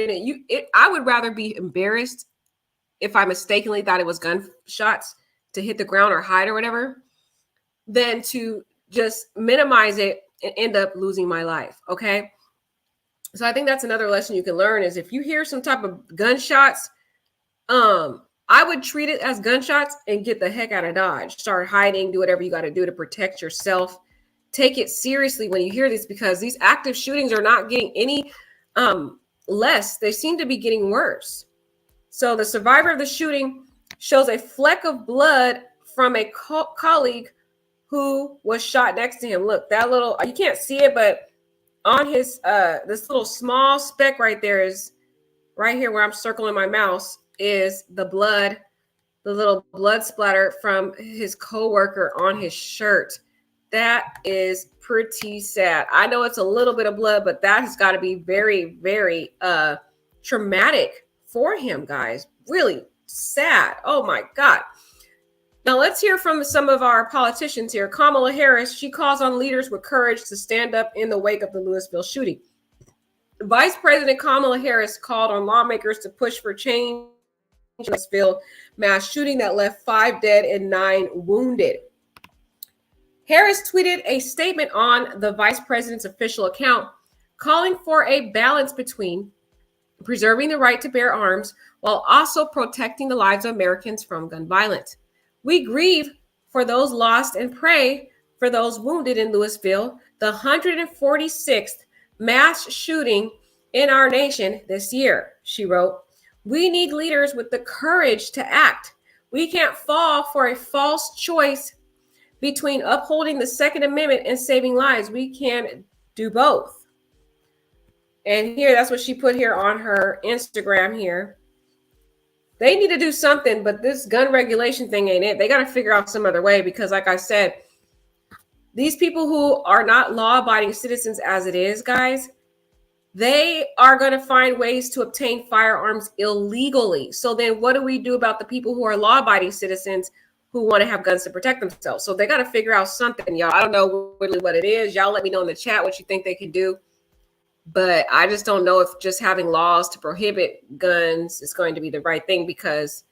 I would rather be embarrassed if I mistakenly thought it was gunshots to hit the ground or hide or whatever, than to just minimize it and end up losing my life. Okay. So I think that's another lesson you can learn, is if you hear some type of gunshots, I would treat it as gunshots and get the heck out of Dodge. Start hiding, do whatever you got to do to protect yourself. Take it seriously when you hear this, because these active shootings are not getting any less. They seem to be getting worse. So the survivor of the shooting shows a fleck of blood from a colleague who was shot next to him. Look, that little, you can't see it, but on his, this little small speck right there is right here where I'm circling my mouse, is the blood, the little blood splatter from his coworker on his shirt. That is pretty sad. I know it's a little bit of blood, but that has got to be very, very traumatic for him, guys. Really sad. Oh my God. Now let's hear from some of our politicians here. Kamala Harris, she calls on leaders with courage to stand up in the wake of the Louisville shooting. Vice President Kamala Harris called on lawmakers to push for change in Louisville mass shooting that left 5 dead and 9 wounded. Harris tweeted a statement on the vice president's official account calling for a balance between preserving the right to bear arms while also protecting the lives of Americans from gun violence. We grieve for those lost and pray for those wounded in Louisville, the 146th mass shooting in our nation this year, she wrote. We need leaders with the courage to act. We can't fall for a false choice between upholding the Second Amendment and saving lives. We can do both. And here, that's what she put here on her Instagram here. They need to do something, but this gun regulation thing ain't it. They got to figure out some other way because, like I said, these people who are not law-abiding citizens as it is, guys, they are going to find ways to obtain firearms illegally. So then what do we do about the people who are law-abiding citizens who want to have guns to protect themselves? So they got to figure out something, y'all. I don't know really what it is. Y'all let me know in the chat what you think they can do. But I just don't know if just having laws to prohibit guns is going to be the right thing because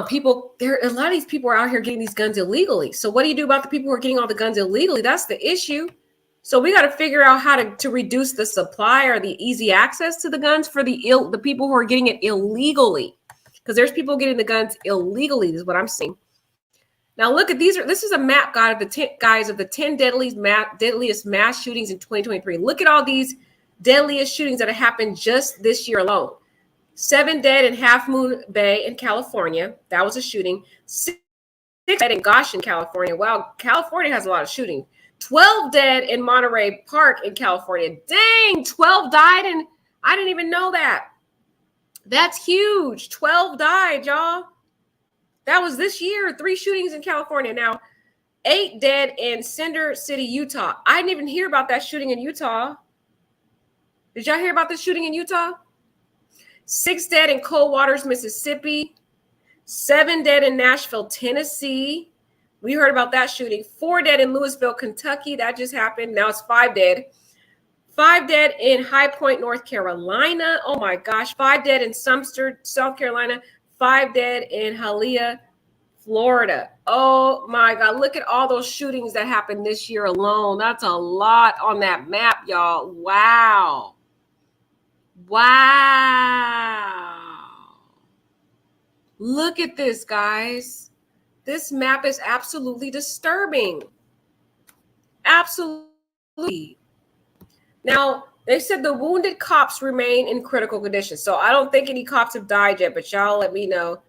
people, there a lot of these people are out here getting these guns illegally. So what do you do about the people who are getting all the guns illegally? That's the issue. So we got to figure out how to reduce the supply or the easy access to the guns for the people who are getting it illegally, because there's people getting the guns illegally. Is what I'm seeing. Now look at these. This is a map, guide of the 10 deadliest mass shootings in 2023. Look at all these deadliest shootings that have happened just this year alone. 7 dead in Half Moon Bay in California. That was a shooting. 6 dead in Goshen, California. Wow, California has a lot of shooting. 12 dead in Monterey Park in California. Dang, 12 died, and I didn't even know that. That's huge. 12 died, y'all. That was this year. 3 shootings in California. Now, 8 dead in Cinder City, Utah. I didn't even hear about that shooting in Utah. Did y'all hear about this shooting in Utah? 6 dead in Cold Waters, Mississippi. 7 dead in Nashville, Tennessee. We heard about that shooting. 4 dead in Louisville, Kentucky. That just happened. Now it's 5 dead. 5 dead in High Point, North Carolina. Oh my gosh. 5 dead in Sumter, South Carolina. 5 dead in Hialeah, Florida. Oh my God. Look at all those shootings that happened this year alone. That's a lot on that map, y'all. Wow. Wow. Look at this, guys. This map is absolutely disturbing. Absolutely. Now, they said the wounded cops remain in critical condition. So I don't think any cops have died yet, but y'all let me know.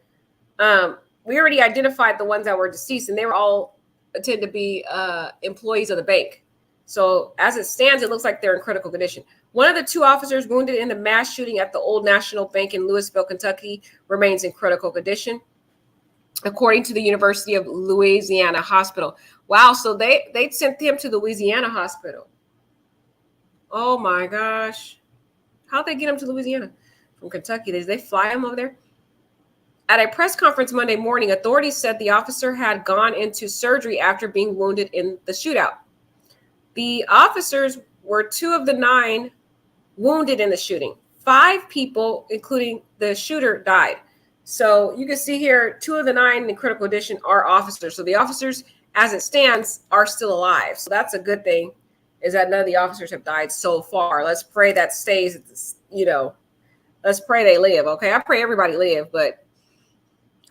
We already identified the ones that were deceased, and they were all intended to be employees of the bank. So as it stands, it looks like they're in critical condition. One of the 2 officers wounded in the mass shooting at the Old National Bank in Louisville, Kentucky, remains in critical condition, according to the University of Louisiana Hospital. Wow, so they sent him to the Louisiana hospital. Oh my gosh. How'd they get him to Louisiana? From Kentucky. Did they fly him over there? At a press conference Monday morning, authorities said the officer had gone into surgery after being wounded in the shootout. The officers were 2 of the 9 wounded in the shooting. 5 people, including the shooter, died. So you can see here, 2 of the 9 in critical condition are officers. So the officers, as it stands, are still alive. So that's a good thing, is that none of the officers have died so far. Let's pray that stays, let's pray they live, okay? I pray everybody live, but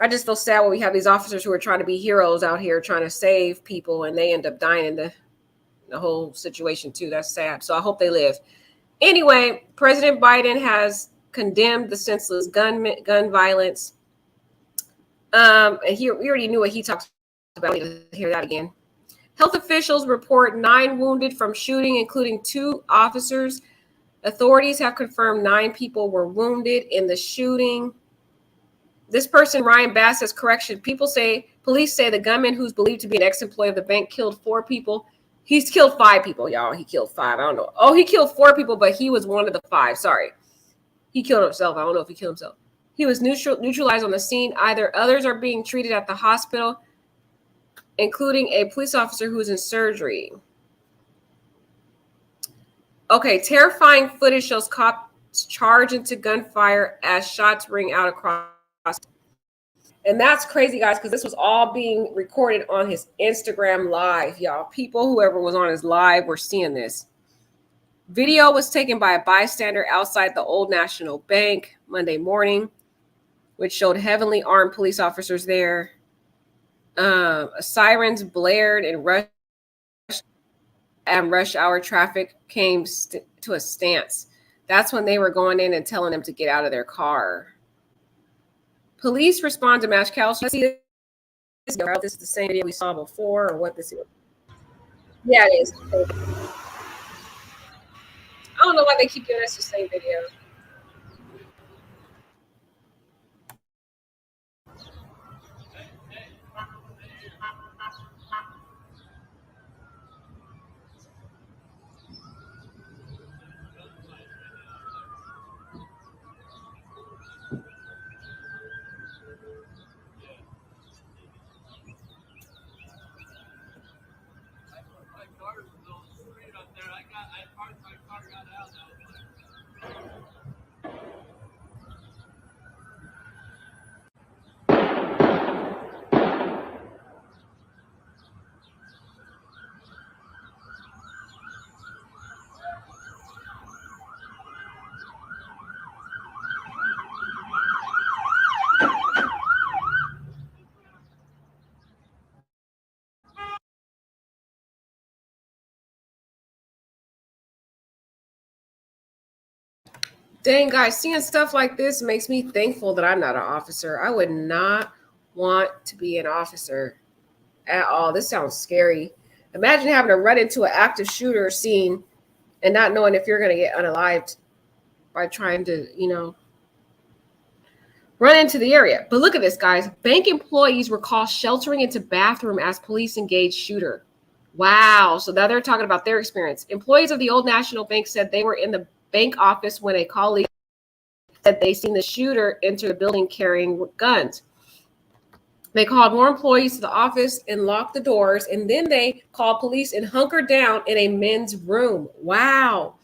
I just feel sad when we have these officers who are trying to be heroes out here trying to save people, and they end up dying in the whole situation too. That's sad. So I hope they live. Anyway, President Biden has condemned the senseless gun violence. And here we already knew what he talked about. I need to hear that again. Health officials report 9 wounded from shooting, including 2 officers. Authorities have confirmed 9 people were wounded in the shooting. This person, Ryan Bass, says, correction. Police say the gunman, who's believed to be an ex-employee of the bank, killed 4 people. He's killed 5 people, y'all. He killed 5. I don't know. Oh, he killed 4 people, but he was one of the 5. Sorry. He killed himself. I don't know if he killed himself. He was neutralized on the scene. Others are being treated at the hospital, including a police officer who is in surgery. Okay, terrifying footage shows cops charge into gunfire as shots ring out across. And that's crazy, guys, because this was all being recorded on his Instagram live, y'all. People, whoever was on his live, were seeing this. Video was taken by a bystander outside the Old National Bank Monday morning, which showed heavily armed police officers there. Sirens blared and rush hour traffic came to a stance. That's when they were going in and telling them to get out of their car. Police respond to mass casualties. This is the same video we saw before, or what this is. Yeah, it is. I don't know why they keep giving us the same video. Dang, guys, seeing stuff like this makes me thankful that I'm not an officer. I would not want to be an officer at all. This sounds scary. Imagine having to run into an active shooter scene and not knowing if you're going to get unalived by trying to, run into the area. But look at this, guys. Bank employees were caught sheltering into bathroom as police engaged shooter. Wow. So now they're talking about their experience. Employees of the Old National Bank said they were in the bank office when a colleague said they seen the shooter enter the building carrying guns. They called more employees to the office and locked the doors, and then they called police and hunkered down in a men's room. Wow.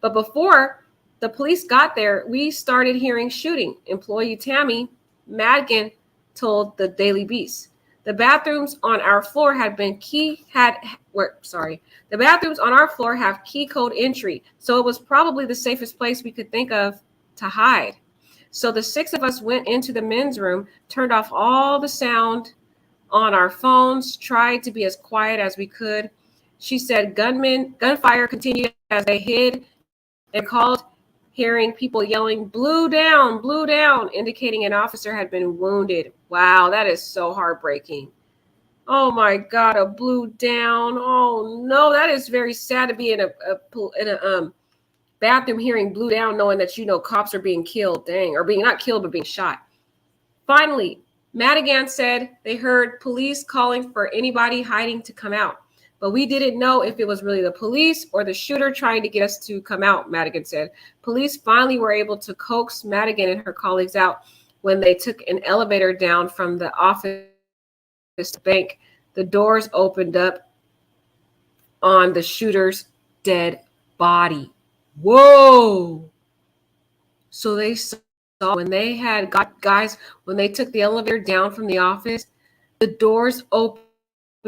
But before the police got there, we started hearing shooting. Employee Tammy Madigan told the Daily Beast. The bathrooms on our floor The bathrooms on our floor have key code entry, so it was probably the safest place we could think of to hide. So the six of us went into the men's room, turned off all the sound on our phones, tried to be as quiet as we could. She said gunfire continued as they hid and called, hearing people yelling, blue down, indicating an officer had been wounded. Wow, that is so heartbreaking. Oh my God, a blue down. Oh no, that is very sad to be in a bathroom hearing blue down, knowing that cops are being killed. Dang, or being not killed, but being shot. Finally, Madigan said they heard police calling for anybody hiding to come out. But we didn't know if it was really the police or the shooter trying to get us to come out, Madigan said. Police finally were able to coax Madigan and her colleagues out when they took an elevator down from the office to bank. The doors opened up on the shooter's dead body. Whoa. So they saw when they had got guys, when they took the elevator down from the office, the doors opened.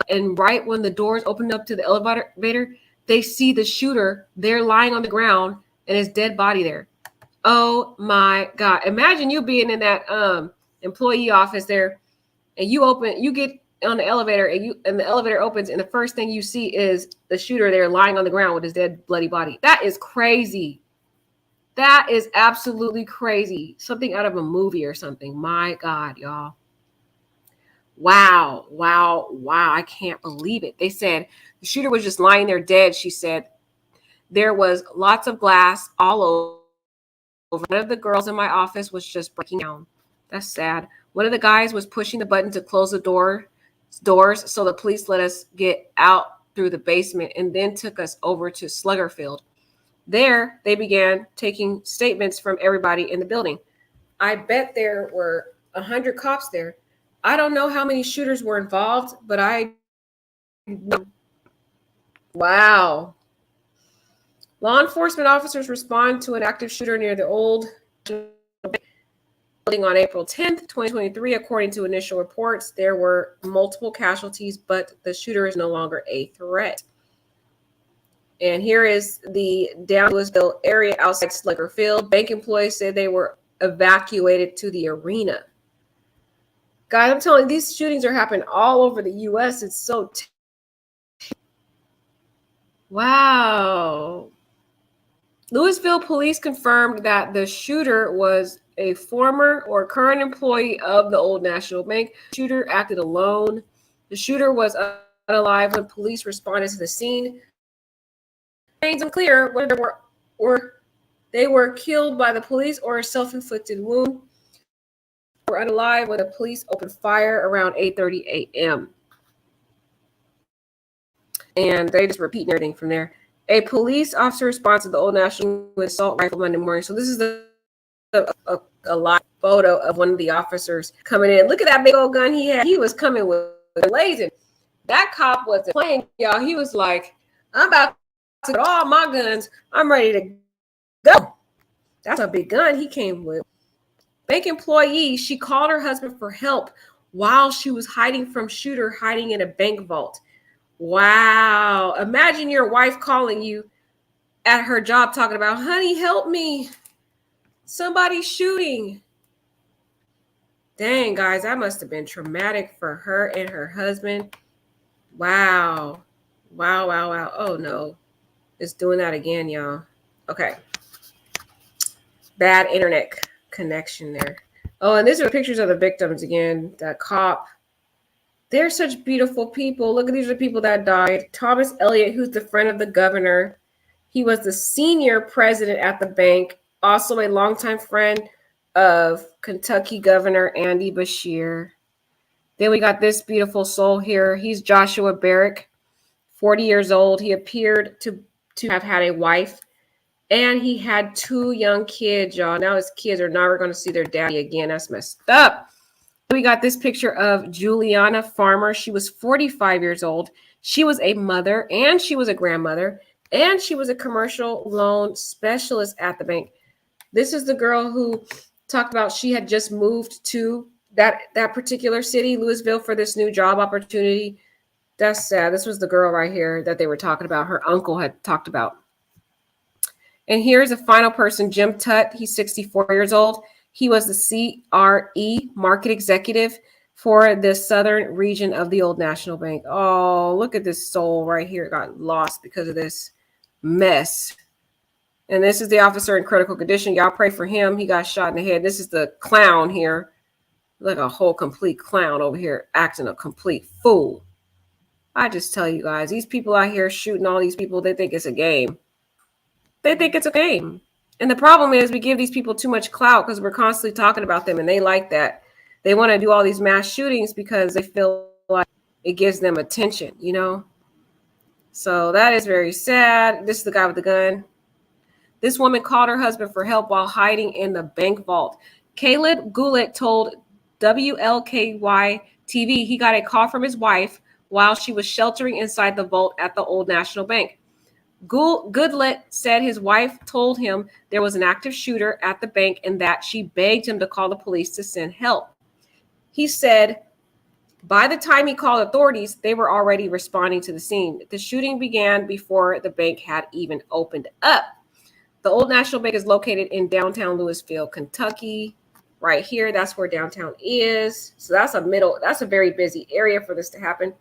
And right when the doors opened up to the elevator, they see the shooter there lying on the ground and his dead body there. Oh my God. Imagine you being in that employee office there, and you get on the elevator and the elevator opens, and the first thing you see is the shooter there lying on the ground with his dead bloody body. That is crazy. That is absolutely crazy. Something out of a movie or something. My God, y'all. Wow. I can't believe it. They said the shooter was just lying there dead. She said there was lots of glass all over. One of the girls in my office was just breaking down. That's sad. One of the guys was pushing the button to close the doors, so the police let us get out through the basement and then took us over to Sluggerfield. There, they began taking statements from everybody in the building. I bet there were 100 cops there. I don't know how many shooters were involved, but wow. Law enforcement officers respond to an active shooter near the old building on April 10th, 2023. According to initial reports, there were multiple casualties, but the shooter is no longer a threat. And here is the Louisville area outside Slugger Field. Bank employees said they were evacuated to the arena. Guys, I'm telling you, these shootings are happening all over the U.S. It's so wow. Louisville police confirmed that the shooter was a former or current employee of the Old National Bank. The shooter acted alone. The shooter was unalive when police responded to the scene. It remains unclear whether they were killed by the police or a self-inflicted wound. They were unalive when the police opened fire around 8:30 a.m. And they just repeating everything from there. A police officer responds to the Old National with assault rifle Monday morning. So this is a live photo of one of the officers coming in. Look at that big old gun he had. He was coming with blazing. That cop wasn't playing, y'all. He was like, I'm about to get all my guns. I'm ready to go. That's a big gun he came with. Bank employee, she called her husband for help while she was hiding from shooter hiding in a bank vault. Wow. Imagine your wife calling you at her job talking about, honey, help me. Somebody's shooting. Dang, guys, that must have been traumatic for her and her husband. Wow. Oh, no. It's doing that again, y'all. Okay. Bad internet connection there. Oh, and these are pictures of the victims again. That cop. They're such beautiful people. Look at these are the people that died. Thomas Elliott, who's the friend of the governor. He was the senior president at the bank, also a longtime friend of Kentucky Governor Andy Beshear. Then we got this beautiful soul here. He's Joshua Barrick, 40 years old. He appeared to have had a wife, and he had 2 young kids, y'all. Now his kids are never going to see their daddy again. That's messed up. We got this picture of Juliana Farmer. She was 45 years old. She was a mother, and she was a grandmother, and she was a commercial loan specialist at the bank. This is the girl who talked about she had just moved to that particular city, Louisville, for this new job opportunity. That's sad. This was the girl right here that they were talking about. Her uncle had talked about. And here's a final person, Jim Tutt. He's 64 years old. He was the CRE market executive for the southern region of the Old National Bank. Oh, look at this soul right here. It got lost because of this mess. And this is the officer in critical condition. Y'all pray for him. He got shot in the head. This is the clown here. Like a whole complete clown over here acting a complete fool. I just tell you guys, these people out here shooting all these people, they think it's a game. They think it's a game. And the problem is we give these people too much clout because we're constantly talking about them, and they like that. They want to do all these mass shootings because they feel like it gives them attention, you know? So that is very sad. This is the guy with the gun. This woman called her husband for help while hiding in the bank vault. Caleb Gulick told WLKY TV he got a call from his wife while she was sheltering inside the vault at the Old National Bank. Goodlet said his wife told him there was an active shooter at the bank and that she begged him to call the police to send help. He said by the time he called authorities, they were already responding to the scene. The shooting began before the bank had even opened up. The Old National Bank is located in downtown Louisville, Kentucky. Right here, that's where downtown is. So that's a very busy area for this to happen.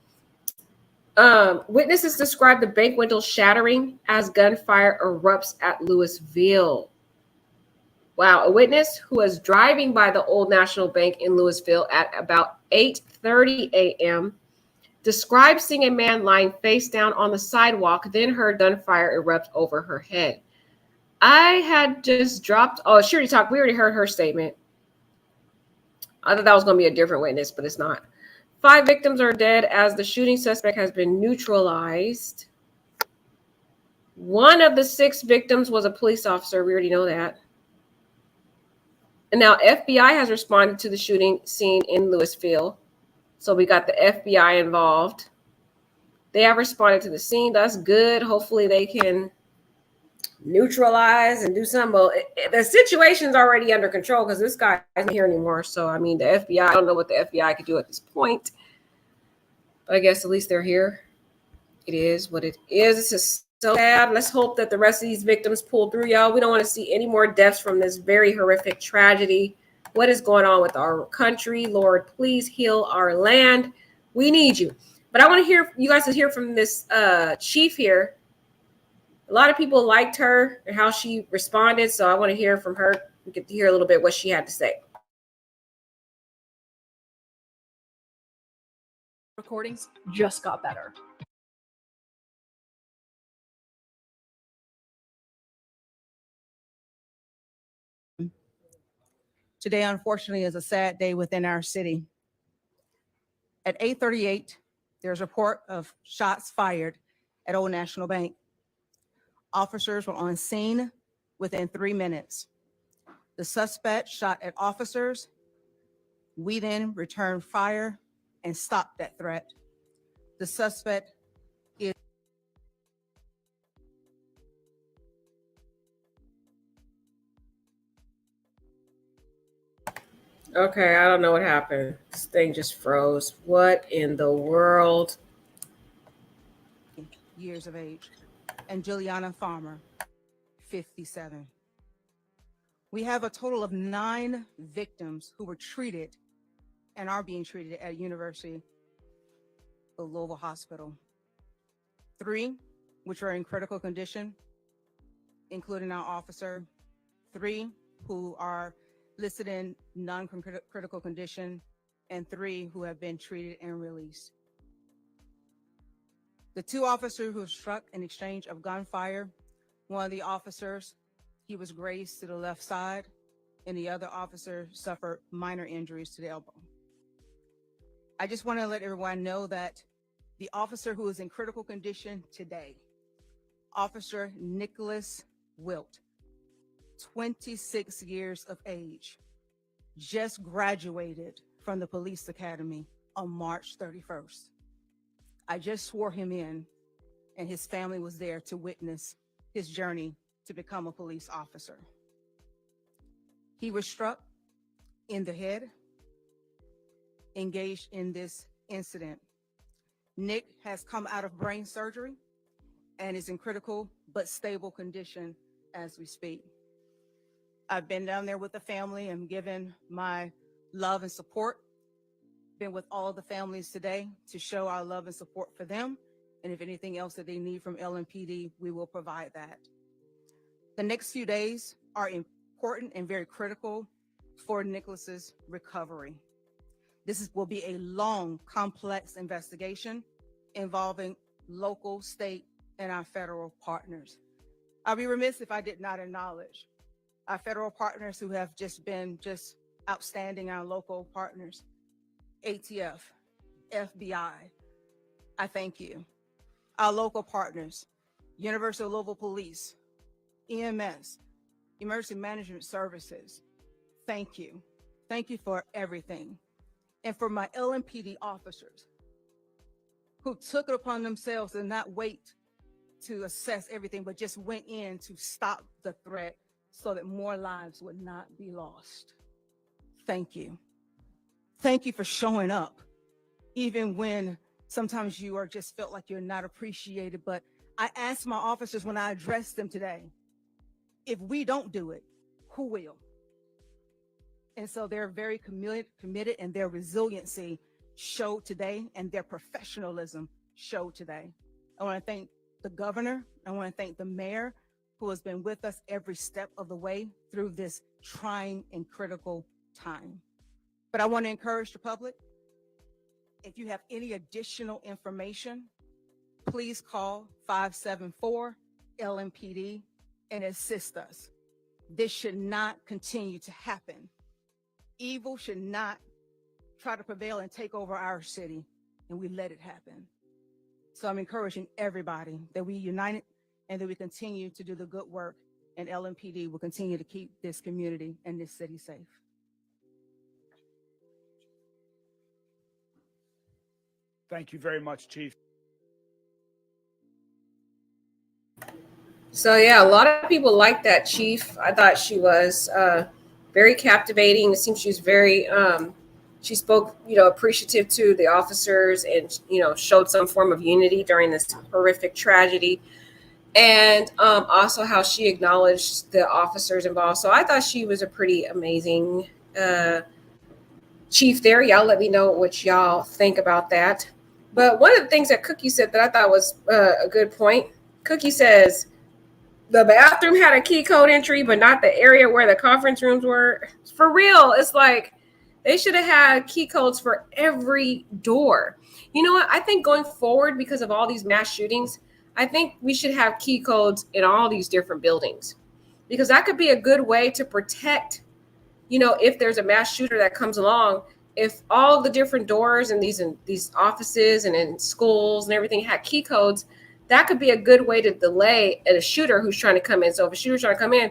Witnesses described the bank windows shattering as gunfire erupts at Louisville. Wow, a witness who was driving by the Old National Bank in Louisville at about 8:30 a.m. described seeing a man lying face down on the sidewalk, then heard gunfire erupt over her head. I had just dropped, she already talked, we already heard her statement. I thought that was going to be a different witness, but it's not. 5 victims are dead as the shooting suspect has been neutralized. One of the 6 victims was a police officer. We already know that. And now FBI has responded to the shooting scene in Louisville. So we got the FBI involved. They have responded to the scene. That's good. Hopefully they can neutralize and do something. Well, the situation's already under control because this guy isn't here anymore. So, I mean, the FBI, I don't know what the FBI could do at this point. But I guess at least they're here. It is what it is. This is so sad. Let's hope that the rest of these victims pull through, y'all. We don't want to see any more deaths from this very horrific tragedy. What is going on with our country? Lord, please heal our land. We need you. But I want to hear you guys to hear from this chief here. A lot of people liked her and how she responded, so I want to hear from her. We get to hear a little bit what she had to say. Recordings just got better. Today, unfortunately, is a sad day within our city. At 8:38, there's a report of shots fired at Old National Bank. Officers were on scene within 3 minutes. The suspect shot at officers. We then returned fire and stopped that threat. The suspect is Okay, I don't know what happened. This thing just froze. What in the world? years of age, and Juliana Farmer, 57. We have a total of 9 victims who were treated and are being treated at University of Louisville Hospital. 3 which are in critical condition, including our officer. 3 who are listed in non-critical condition, and 3 who have been treated and released. The 2 officers who were struck in exchange of gunfire, one of the officers, he was grazed to the left side, and the other officer suffered minor injuries to the elbow. I just want to let everyone know that the officer who is in critical condition today, Officer Nicholas Wilt, 26 years of age, just graduated from the police academy on March 31st. I just swore him in, and his family was there to witness his journey to become a police officer. He was struck in the head, engaged in this incident. Nick has come out of brain surgery and is in critical but stable condition as we speak. I've been down there with the family and given my love and support. Been with all of the families today to show our love and support for them. And if anything else that they need from LMPD, we will provide that. The next few days are important and very critical for Nicholas's recovery. This will be a long, complex investigation involving local, state, and our federal partners. I'll be remiss if I did not acknowledge our federal partners who have just been outstanding, our local partners, ATF, FBI, I thank you. Our local partners, University of Louisville Police, EMS, Emergency Management Services, thank you. Thank you for everything. And for my LMPD officers who took it upon themselves to not wait to assess everything, but just went in to stop the threat so that more lives would not be lost. Thank you. Thank you for showing up, even when sometimes you are just felt like you're not appreciated. But I asked my officers when I addressed them today, if we don't do it, who will? And so they're very committed, and their resiliency showed today, and their professionalism showed today. I want to thank the governor. I want to thank the mayor who has been with us every step of the way through this trying and critical time. But I want to encourage the public, if you have any additional information, please call 574-LMPD and assist us. This should not continue to happen. Evil should not try to prevail and take over our city, and we let it happen. So I'm encouraging everybody that we unite and that we continue to do the good work, and LMPD will continue to keep this community and this city safe. Thank you very much, Chief. So yeah, a lot of people like that, Chief. I thought she was very captivating. It seems she was very, she spoke, appreciative to the officers and, showed some form of unity during this horrific tragedy. And also how she acknowledged the officers involved. So I thought she was a pretty amazing chief there. Y'all let me know what y'all think about that. But one of the things that Cookie said that I thought was a good point, Cookie says, the bathroom had a key code entry, but not the area where the conference rooms were. For real, it's like they should have had key codes for every door. You know what? I think going forward, because of all these mass shootings, I think we should have key codes in all these different buildings, because that could be a good way to protect, if there's a mass shooter that comes along, if all the different doors in these offices and in schools and everything had key codes, that could be a good way to delay a shooter who's trying to come in. So if a shooter's trying to come in,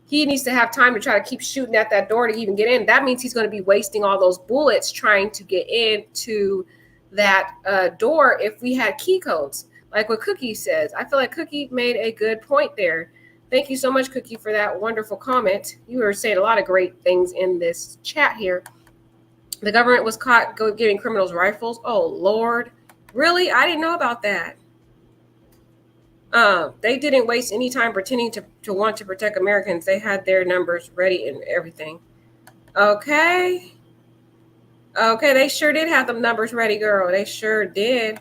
he needs to have time to try to keep shooting at that door to even get in. That means he's going to be wasting all those bullets trying to get into that door if we had key codes, like what Cookie says. I feel like Cookie made a good point there. Thank you so much, Cookie, for that wonderful comment. You were saying a lot of great things in this chat here. The government was caught giving criminals rifles. Oh, Lord. Really? I didn't know about that. They didn't waste any time pretending to want to protect Americans. They had their numbers ready and everything. Okay. Okay, they sure did have them numbers ready, girl. They sure did.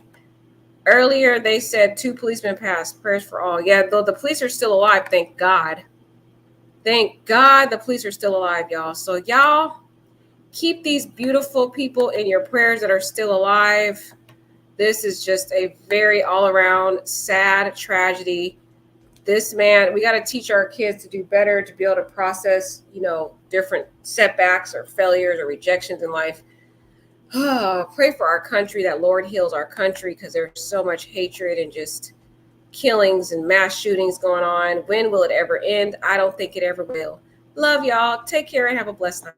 Earlier, they said 2 policemen passed. Prayers for all. Yeah, though the police are still alive, thank God. Thank God the police are still alive, y'all. So y'all keep these beautiful people in your prayers that are still alive. This is just a very all-around sad tragedy. This man, we got to teach our kids to do better, to be able to process, different setbacks or failures or rejections in life. Pray for our country, that Lord heals our country, because there's so much hatred and just killings and mass shootings going on. When will it ever end? I don't think it ever will. Love y'all. Take care and have a blessed night.